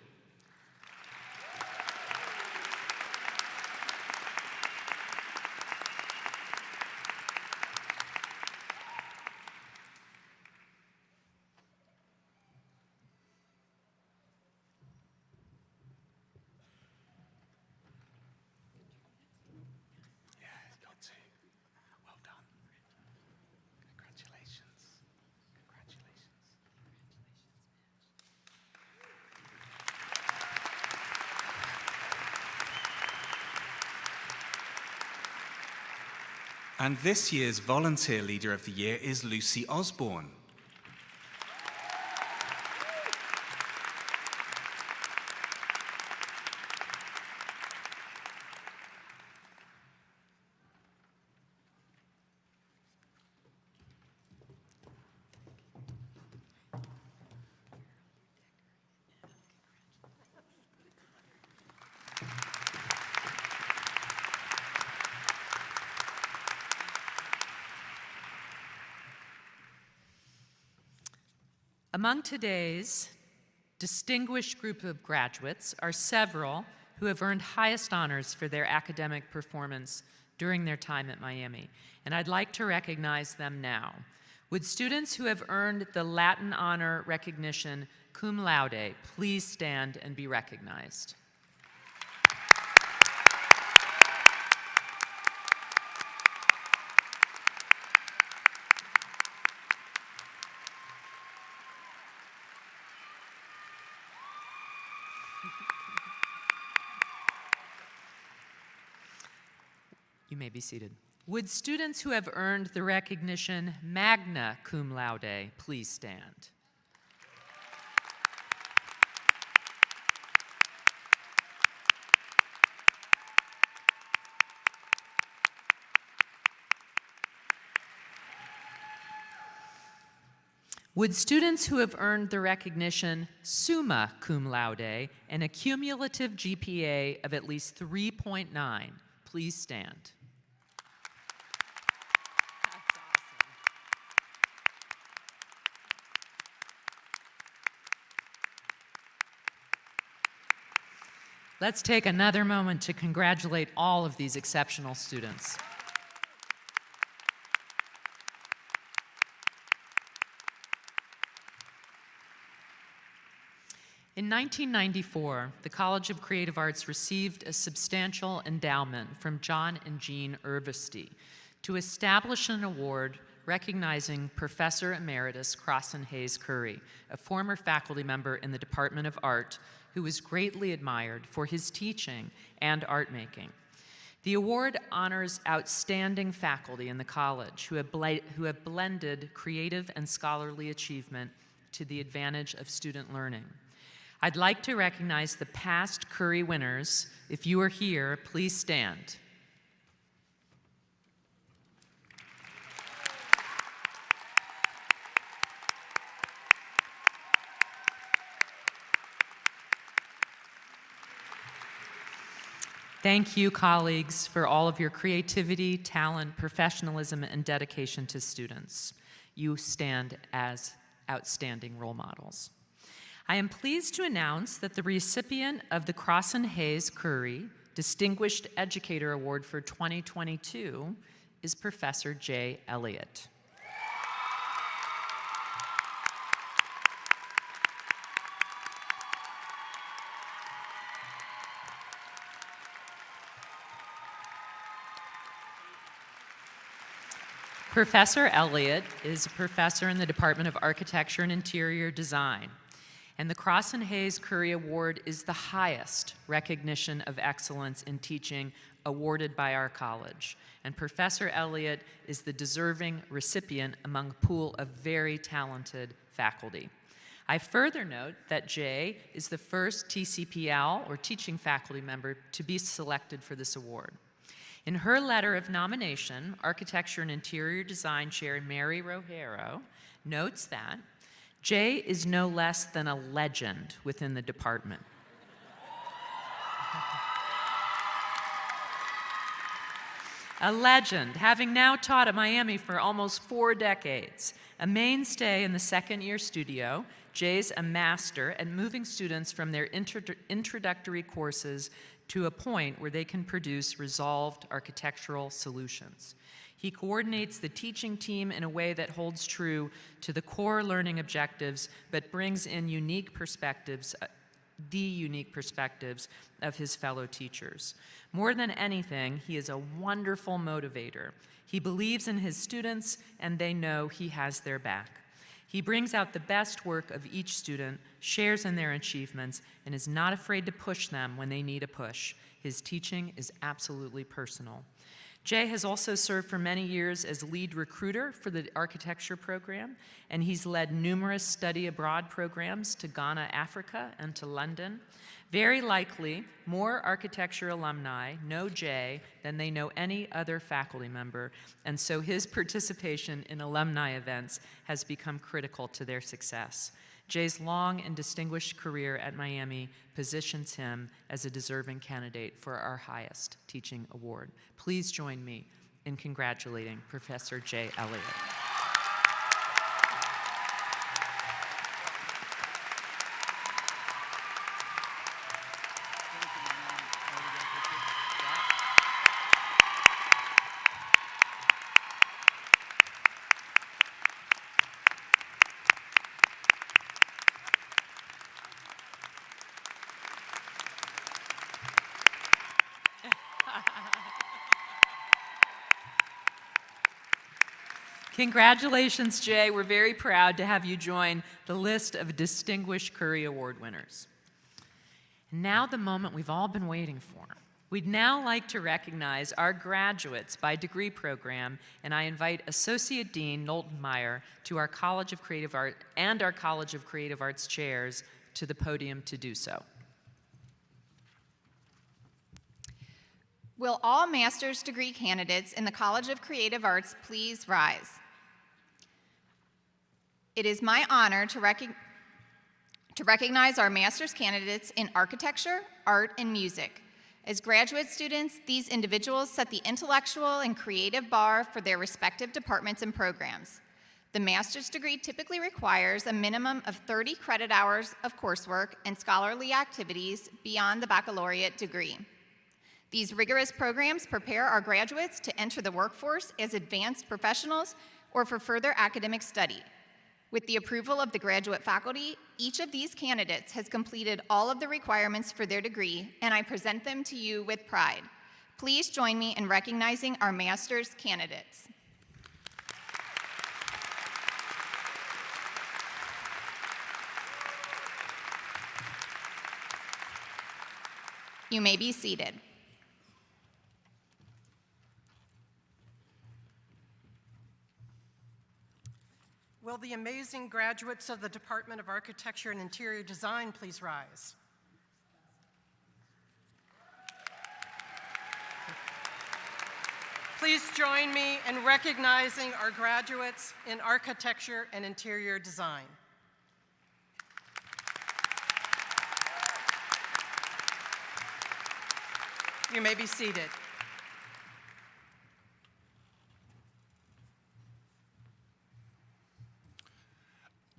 And this year's Volunteer Leader of the Year is Lucy Osborne. Among today's distinguished group of graduates are several who have earned highest honors for their academic performance during their time at Miami, and I'd like to recognize them now. Would students who have earned the Latin honor recognition cum laude please stand and be recognized? You may be seated. Would students who have earned the recognition magna cum laude please stand? Would students who have earned the recognition summa cum laude and a cumulative GPA of at least 3.9 please stand? Let's take another moment to congratulate all of these exceptional students. In 1994, the College of Creative Arts received a substantial endowment from John and Jean Irvesty to establish an award recognizing Professor Emeritus Crossan Hayes Curry, a former faculty member in the Department of Art who was greatly admired for his teaching and art making. The award honors outstanding faculty in the college who have blended creative and scholarly achievement to the advantage of student learning. I'd like to recognize the past Curry winners. If you are here, please stand. Thank you, colleagues, for all of your creativity, talent, professionalism, and dedication to students. You stand as outstanding role models. I am pleased to announce that the recipient of the Crossan Hayes Curry Distinguished Educator Award for 2022 is Professor J Elliott. Professor Elliott is a professor in the Department of Architecture and Interior Design, and the Crossan Hayes Curry Award is the highest recognition of excellence in teaching awarded by our college. And Professor Elliott is the deserving recipient among a pool of very talented faculty. I further note that Jay is the first TCPL, or teaching faculty member, to be selected for this award. In her letter of nomination, Architecture and Interior Design Chair Mary Rojero notes that Jay is no less than a legend within the department. A legend, having now taught at Miami for almost 4 decades. A mainstay in the second-year studio, Jay's a master at moving students from their introductory courses to a point where they can produce resolved architectural solutions. He coordinates the teaching team in a way that holds true to the core learning objectives, but brings in unique perspectives, the unique perspectives of his fellow teachers. More than anything, he is a wonderful motivator. He believes in his students, and they know he has their back. He brings out the best work of each student, shares in their achievements, and is not afraid to push them when they need a push. His teaching is absolutely personal. Jay has also served for many years as lead recruiter for the architecture program, and he's led numerous study abroad programs to Ghana, Africa, and to London. Very likely, more architecture alumni know Jay than they know any other faculty member, and so his participation in alumni events has become critical to their success. Jay's long and distinguished career at Miami positions him as a deserving candidate for our highest teaching award. Please join me in congratulating Professor J Elliott. Congratulations, Jay. We're very proud to have you join the list of distinguished Curry Award winners. And now the moment we've all been waiting for. We'd now like to recognize our graduates by degree program, and I invite Associate Dean Knowlton Meyer to our College of Creative Art and our College of Creative Arts chairs to the podium to do so. Will all master's degree candidates in the College of Creative Arts please rise? It is my honor to recognize our master's candidates in architecture, art, and music. As graduate students, these individuals set the intellectual and creative bar for their respective departments and programs. The master's degree typically requires a minimum of 30 credit hours of coursework and scholarly activities beyond the baccalaureate degree. These rigorous programs prepare our graduates to enter the workforce as advanced professionals or for further academic study. With the approval of the graduate faculty, each of these candidates has completed all of the requirements for their degree, and I present them to you with pride. Please join me in recognizing our master's candidates. You may be seated. Will the amazing graduates of the Department of Architecture and Interior Design please rise? Please join me in recognizing our graduates in Architecture and Interior Design. You may be seated.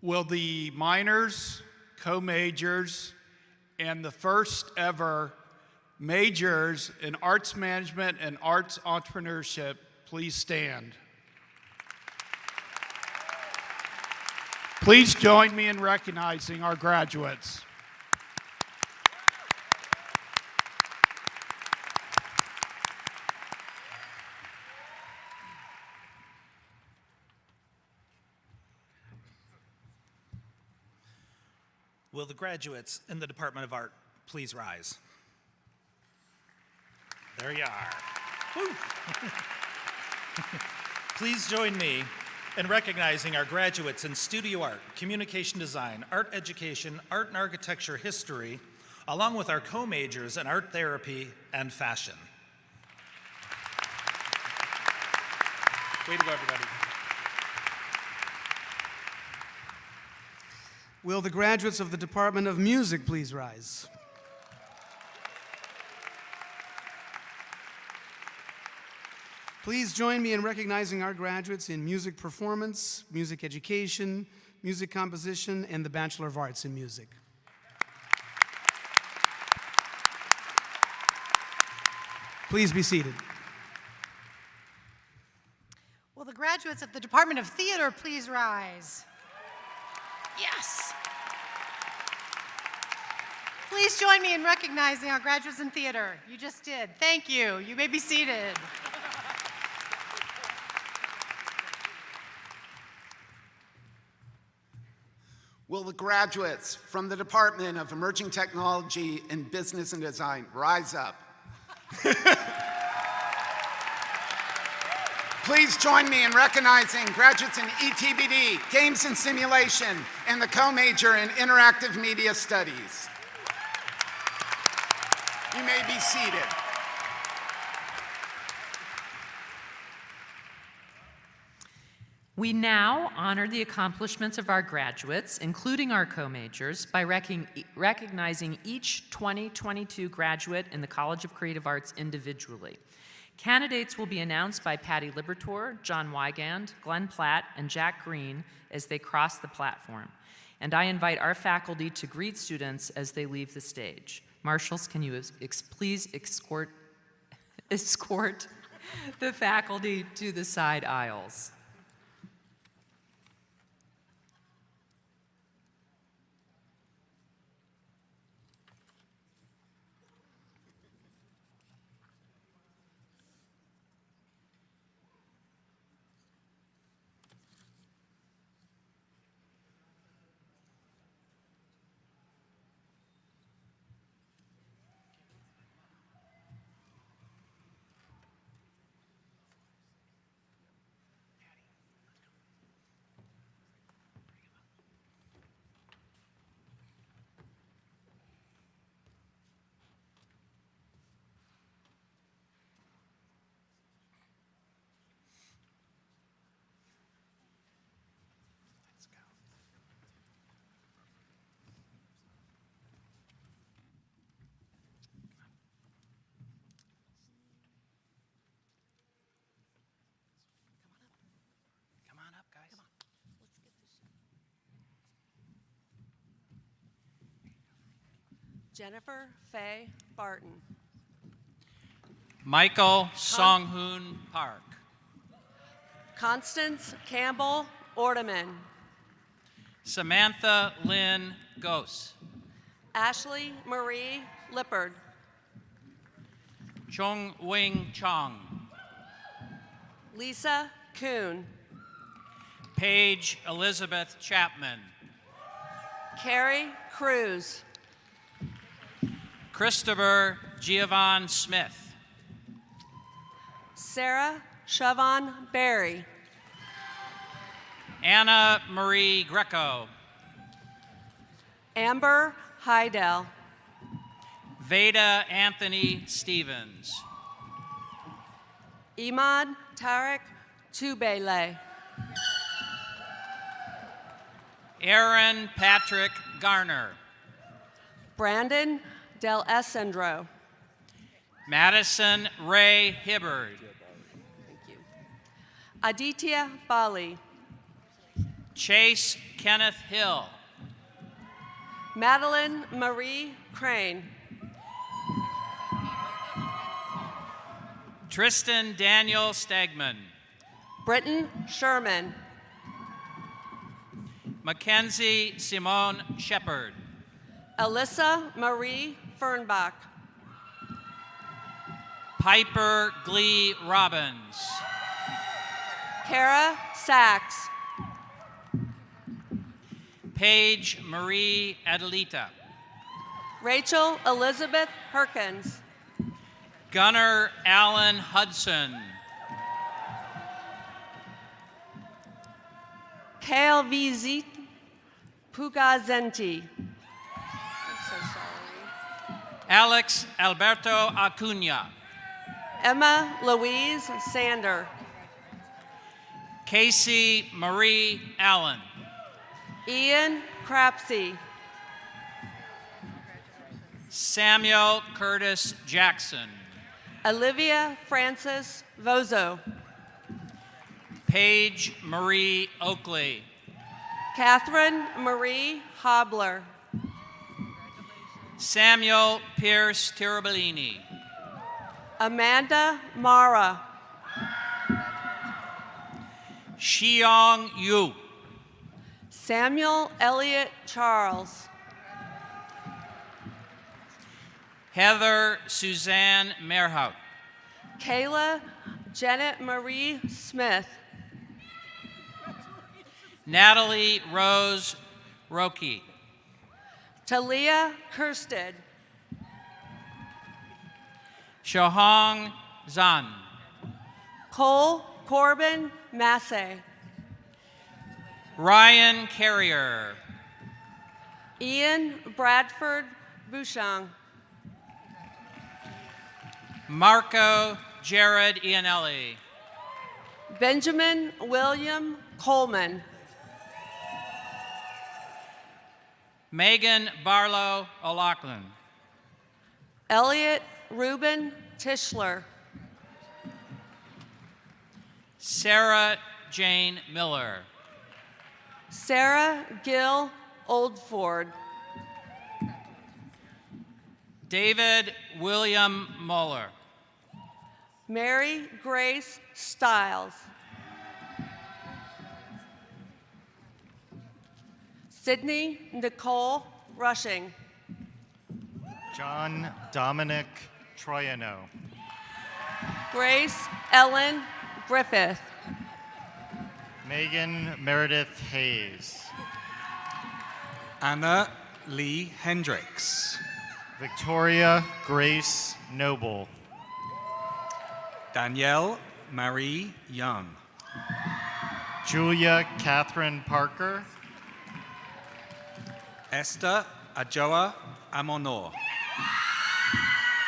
Will the minors, co-majors, and the first ever majors in arts management and arts entrepreneurship please stand? Please join me in recognizing our graduates. Will the graduates in the Department of Art please rise? There you are. Woo. Please join me in recognizing our graduates in studio art, communication design, art education, art and architecture history, along with our co-majors in art therapy and fashion. Way to go, everybody. Will the graduates of the Department of Music please rise? Please join me in recognizing our graduates in music performance, music education, music composition, and the Bachelor of Arts in Music. Please be seated. Will the graduates of the Department of Theater please rise? Yes! Please join me in recognizing our graduates in theater. You just did. Thank you. You may be seated. Will the graduates from the Department of Emerging Technology and Business and Design rise up? Please join me in recognizing graduates in ETBD, Games and Simulation, and the co-major in Interactive Media Studies. You may be seated. We now honor the accomplishments of our graduates, including our co-majors, by recognizing each 2022 graduate in the College of Creative Arts individually. Candidates will be announced by Patty Libertor, John Wygand, Glenn Platt, and Jack Green as they cross the platform. And I invite our faculty to greet students as they leave the stage. Marshals, can you please escort the faculty to the side aisles? Jennifer Faye Barton. Michael Song-hoon Park. Constance Campbell Ordeman. Samantha Lynn Gose. Ashley Marie Lippard. Chung Wing Chong. Lisa Kuhn. Paige Elizabeth Chapman. Carrie Cruz. Christopher Giovanni Smith. Sarah Siobhan Berry. Anna Marie Greco. Amber Heidel. Veda Anthony Stevens. Imad Tarek Tubele. Aaron Patrick Garner. Brandon Del Esendro. Madison Ray Hibbard. Thank you. Aditya Bali. Chase Kenneth Hill. Madeline Marie Crane. Tristan Daniel Stegman. Britton Sherman. Mackenzie Simone Shepard. Alyssa Marie Fernbach. Piper Glee Robbins. Kara Sachs. Paige Marie Adelita. Rachel Elizabeth Perkins. Gunnar Allen Hudson. KLVZ Pugazenti. I'm so sorry. Alex Alberto Acuna. Emma Louise Sander. Casey Marie Allen. Ian Crapsey. Samuel Curtis Jackson. Olivia Francis Vozo. Paige Marie Oakley. Catherine Marie Hobler. Samuel Pierce Tirabellini. Amanda Mara. Xiong Yu. Samuel Elliott Charles. Heather Suzanne Merhout. Kayla Janet Marie Smith. Natalie Rose Roki. Talia Kirsted. Shohong Zan. Cole Corbin Massey. Ryan Carrier. Ian Bradford Bouchon. Marco Jared Ianelli. Benjamin William Coleman. Megan Barlow O'Loughlin. Elliot Reuben Tischler. Sarah Jane Miller. Sarah Gill Oldford. David William Muller. Mary Grace Stiles. Sydney Nicole Rushing. John Dominic Troiano. Grace Ellen Griffith. Megan Meredith Hayes. Anna Lee Hendricks. Victoria Grace Noble. Danielle Marie Young. Julia Catherine Parker. Esther Ajoa Amonor.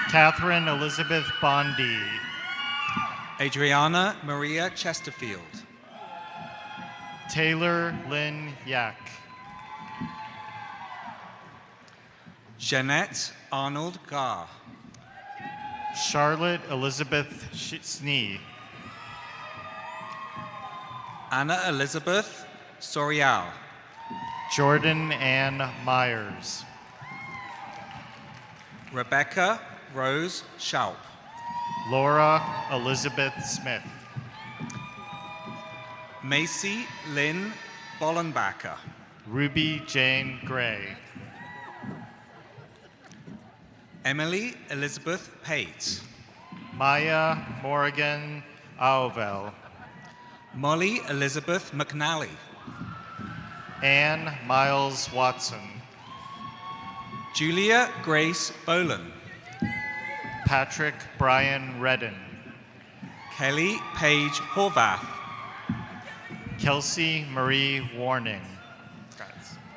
Catherine Elizabeth Bondi. Adriana Maria Chesterfield. Taylor Lynn Yak. Jeanette Arnold Garr. Charlotte Elizabeth Snee. Anna Elizabeth Sorial. Jordan Ann Myers. Rebecca Rose Schaup. Laura Elizabeth Smith. Macy Lynn Bollenbacher. Ruby Jane Gray. Emily Elizabeth Pate. Maya Morgan Auvel. Molly Elizabeth McNally. Anne Miles Watson. Julia Grace Boland. Patrick Brian Redden. Kelly Page Horvath. Kelsey Marie Warning.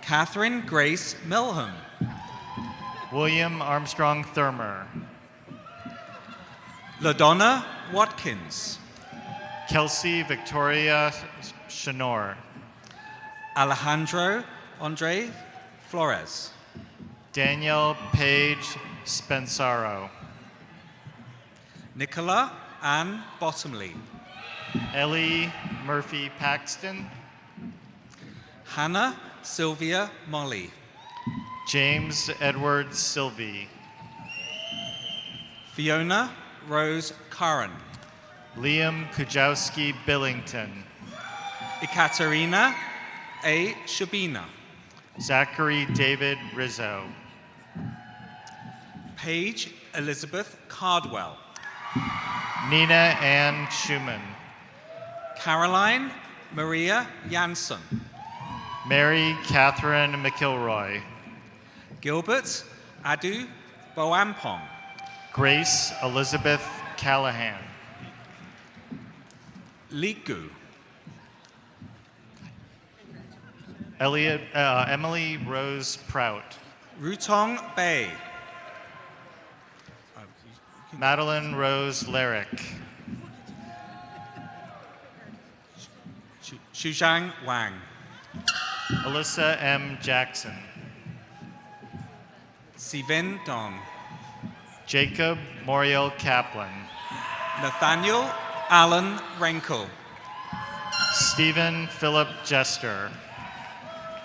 Catherine Grace Milham. William Armstrong Thurmer. LaDonna Watkins. Kelsey Victoria Chenor. Alejandro Andre Flores. Danielle Page Spensaro. Nicola Ann Bottomley. Ellie Murphy Paxton. Hannah Sylvia Molly. James Edward Sylvie. Fiona Rose Curran. Liam Kujawski Billington. Ekaterina A. Shabina. Zachary David Rizzo. Paige Elizabeth Cardwell. Nina Ann Schumann. Caroline Maria Janssen. Mary Catherine McIlroy. Gilbert Adu Boampong. Grace Elizabeth Callahan. Ligu. Emily Rose Prout. Rutong Bay. Madeline Rose Larrick. Shuzhang Wang. Alyssa M. Jackson. Sivin Dong. Jacob Moriel Kaplan. Nathaniel Allen Renkel. Stephen Philip Jester.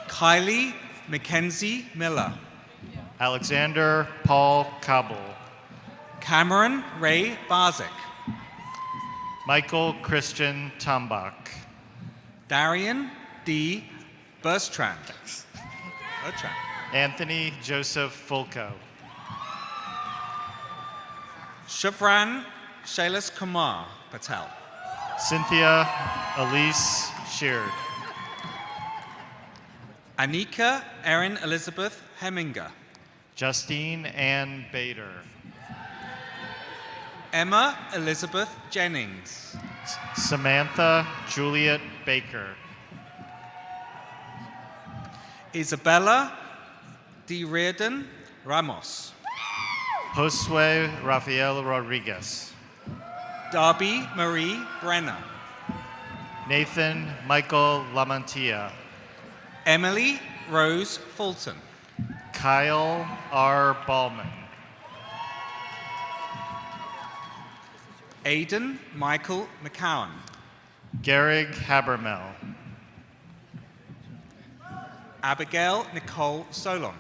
Kylie Mackenzie Miller. Alexander Paul Kabel. Cameron Ray Barzik. Michael Christian Tombach. Darian D. Berstrand. Anthony Joseph Fulco. Shivran Shailas Kumar Patel. Cynthia Elise Sheard. Anika Erin Elizabeth Heminger. Justine Ann Bader. Emma Elizabeth Jennings. Samantha Juliet Baker. Isabella D. Reardon Ramos. Josue Rafael Rodriguez. Darby Marie Brenner. Nathan Michael Lamantia. Emily Rose Fulton. Kyle R. Ballman. Aidan Michael McCowan. Garrig Habermel. Abigail Nicole Solon.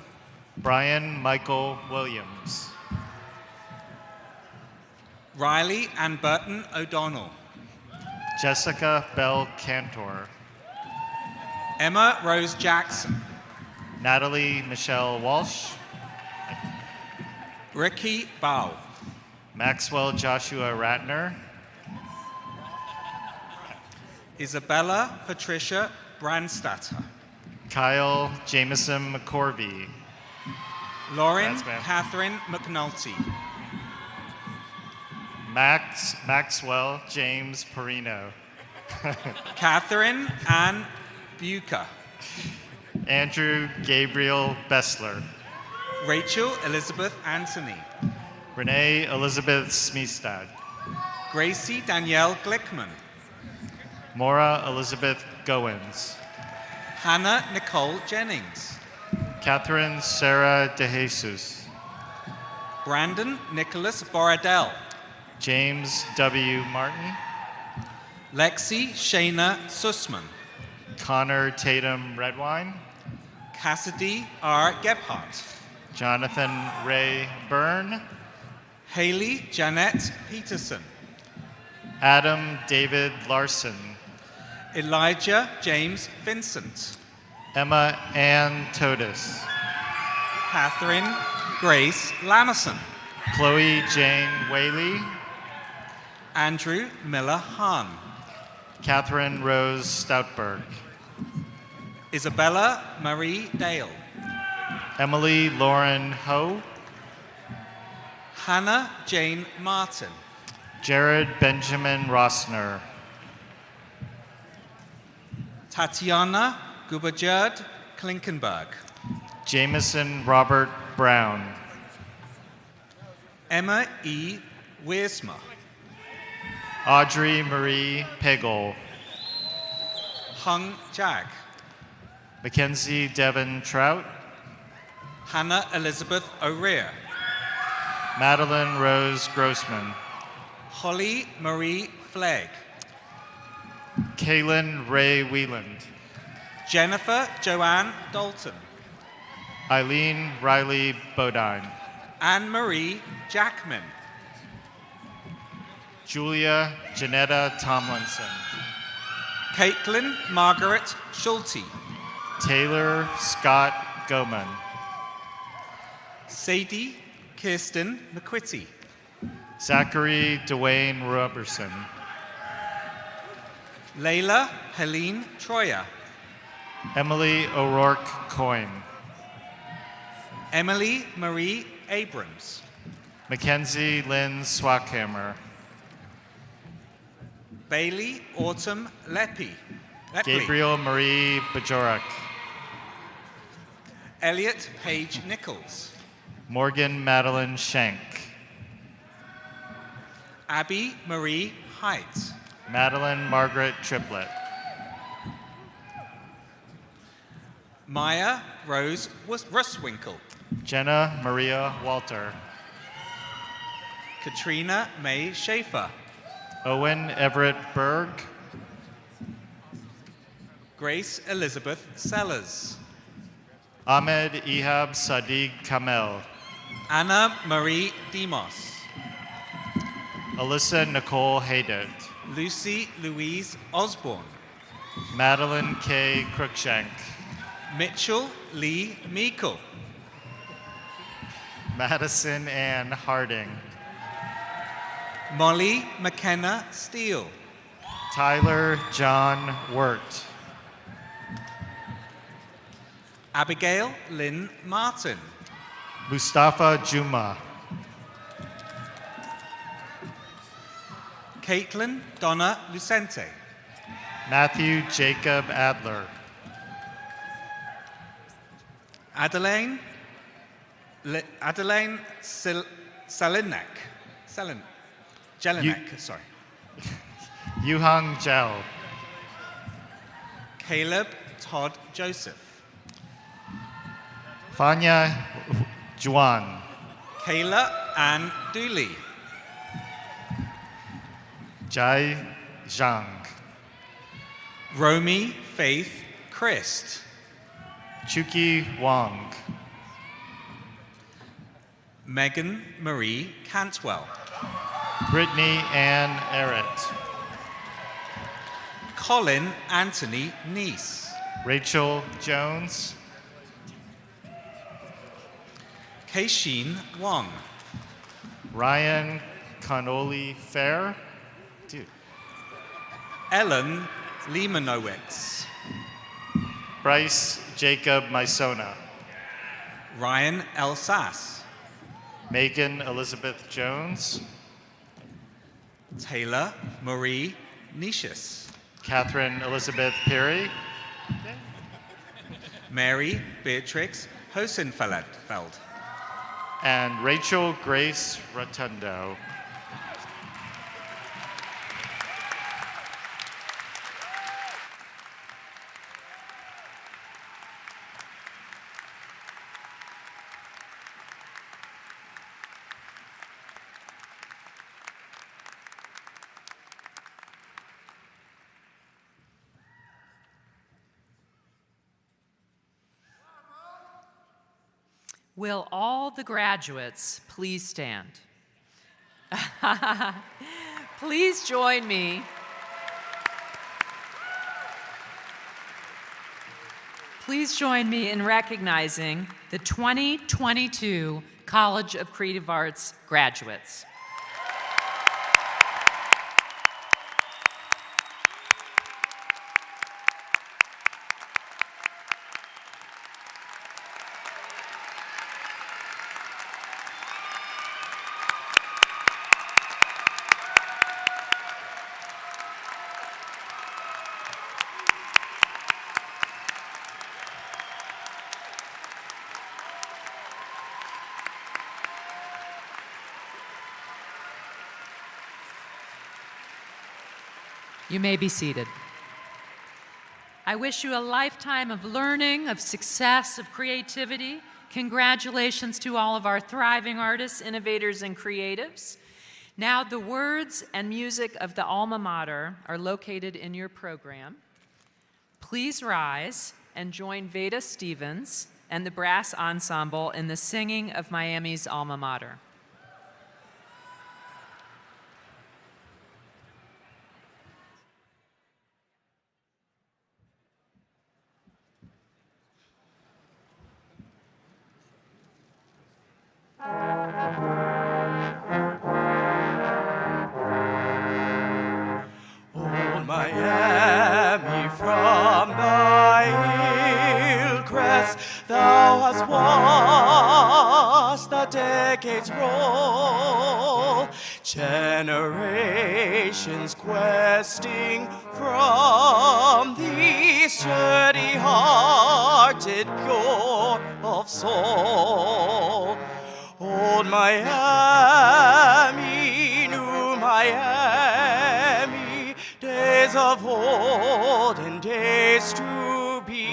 Brian Michael Williams. Riley Ann Burton O'Donnell. Jessica Bell Cantor. Emma Rose Jackson. Natalie Michelle Walsh. Ricky Bow. Maxwell Joshua Ratner. Isabella Patricia Brandstatter. Kyle Jameson McCorvey. Lauren That's ma'am. Catherine McNulty. Maxwell James Perino. Catherine Ann Bucher. Andrew Gabriel Bessler. Rachel Elizabeth Anthony. Renee Elizabeth Smestad. Gracie Danielle Glickman. Maura Elizabeth Goins. Hannah Nicole Jennings. Catherine Sarah DeJesus. Brandon Nicholas Boradell. James W. Martin. Lexi Shayna Sussman. Connor Tatum Redwine. Cassidy R. Gebhardt. Jonathan Ray Byrne. Haley Janette Peterson. Adam David Larson. Elijah James Vincent. Emma Ann Totis. Catherine Grace Lamison. Chloe Jane Whaley. Andrew Miller Hahn. Catherine Rose Stoutberg. Isabella Marie Dale. Emily Lauren Ho. Hannah Jane Martin. Jared Benjamin Rossner. Tatiana Gubajerd Klinkenberg. Jameson Robert Brown. Emma E. Wiersma. Audrey Marie Pegel. Hung Jag. Mackenzie Devon Trout. Hannah Elizabeth O'Rear. Madeline Rose Grossman. Holly Marie Flegg. Kaylin Ray Wieland. Jennifer Joanne Dalton. Eileen Riley Bodine. Anne-Marie Jackman. Julia Janetta Tomlinson. Caitlin Margaret Schulte. Taylor Scott Goman. Sadie Kirsten McQuitty. Zachary Dwayne Robertson. Layla Helene Troyer. Emily O'Rourke Coyne. Emily Marie Abrams. Mackenzie Lynn Swackhammer. Bailey Autumn Lepley. Gabriel Marie Bajorak. Elliot Page Nichols. Morgan Madeline Schenk. Abby Marie Height. Madeline Margaret Triplett. Maya Rose Ruswinkle. Jenna Maria Walter. Katrina May Schaefer. Owen Everett Berg. Grace Elizabeth Sellers. Ahmed Ihab Sadiq Kamel. Anna Marie Demos. Alyssa Nicole Haydet. Lucy Louise Osborne. Madeline K. Cruikshank. Mitchell Lee Meikle. Madison Ann Harding. Molly McKenna Steele. Tyler John Wirt. Abigail Lynn Martin. Mustafa Juma. Caitlin Donna Lucente. Matthew Jacob Adler. Adelaine Jelinek, sorry. Yuhang Zhao. Caleb Todd Joseph. Fanya Juan. Kayla Ann Dooley. Jai Zhang. Romy Faith Christ. Chuki Wang. Megan Marie Cantwell. Brittany Ann Errett. Colin Anthony Neese. Rachel Jones. Kaisheen Wong. Ryan Connolly Fair. Dude. Ellen Lemanowitz. Bryce Jacob Mysona. Ryan Elsass. Megan Elizabeth Jones. Taylor Marie Nicious. Catherine Elizabeth Perry. Mary Beatrix Hosenfeld. And Rachel Grace Rotundo. Will all the graduates please stand? Please join me. Please join me in recognizing the 2022 College of Creative Arts graduates. You may be seated. I wish you a lifetime of learning, of success, of creativity. Congratulations to all of our thriving artists, innovators, and creatives. Now, the words and music of the alma mater are located in your program. Please rise and join Veda Stevens and the brass ensemble in the singing of Miami's alma mater. Miami, from thy hill crest, thou hast watched the decades roll, generations questing from thee, sturdy-hearted, pure of soul. Old Miami, new Miami, days of old and days to be.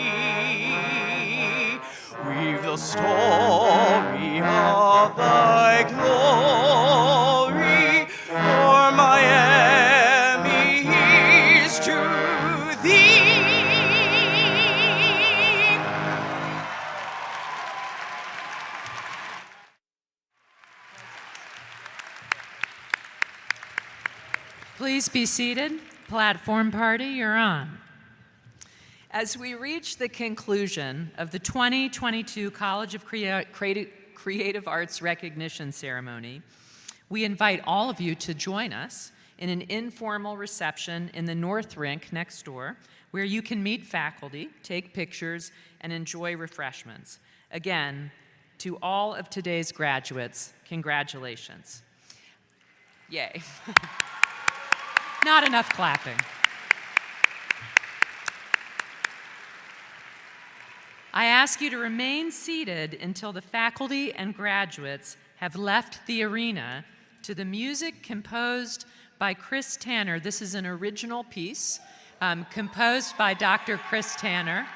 Weave the story of thy glory, for Miami is to thee. Please be seated. Platform party, you're on. As we reach the conclusion of the 2022 College of Creative Arts Recognition Ceremony, we invite all of you to join us in an informal reception in the North Rink next door, where you can meet faculty, take pictures, and enjoy refreshments. Again, to all of today's graduates, congratulations. Yay. Not enough clapping. I ask you to remain seated until the faculty and graduates have left the arena to the music composed by Chris Tanner. This is an original piece composed by Dr. Chris Tanner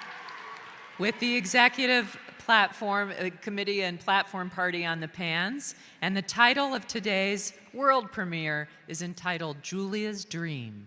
with the executive platform committee and platform party on the pans. And the title of today's world premiere is entitled Julia's Dream.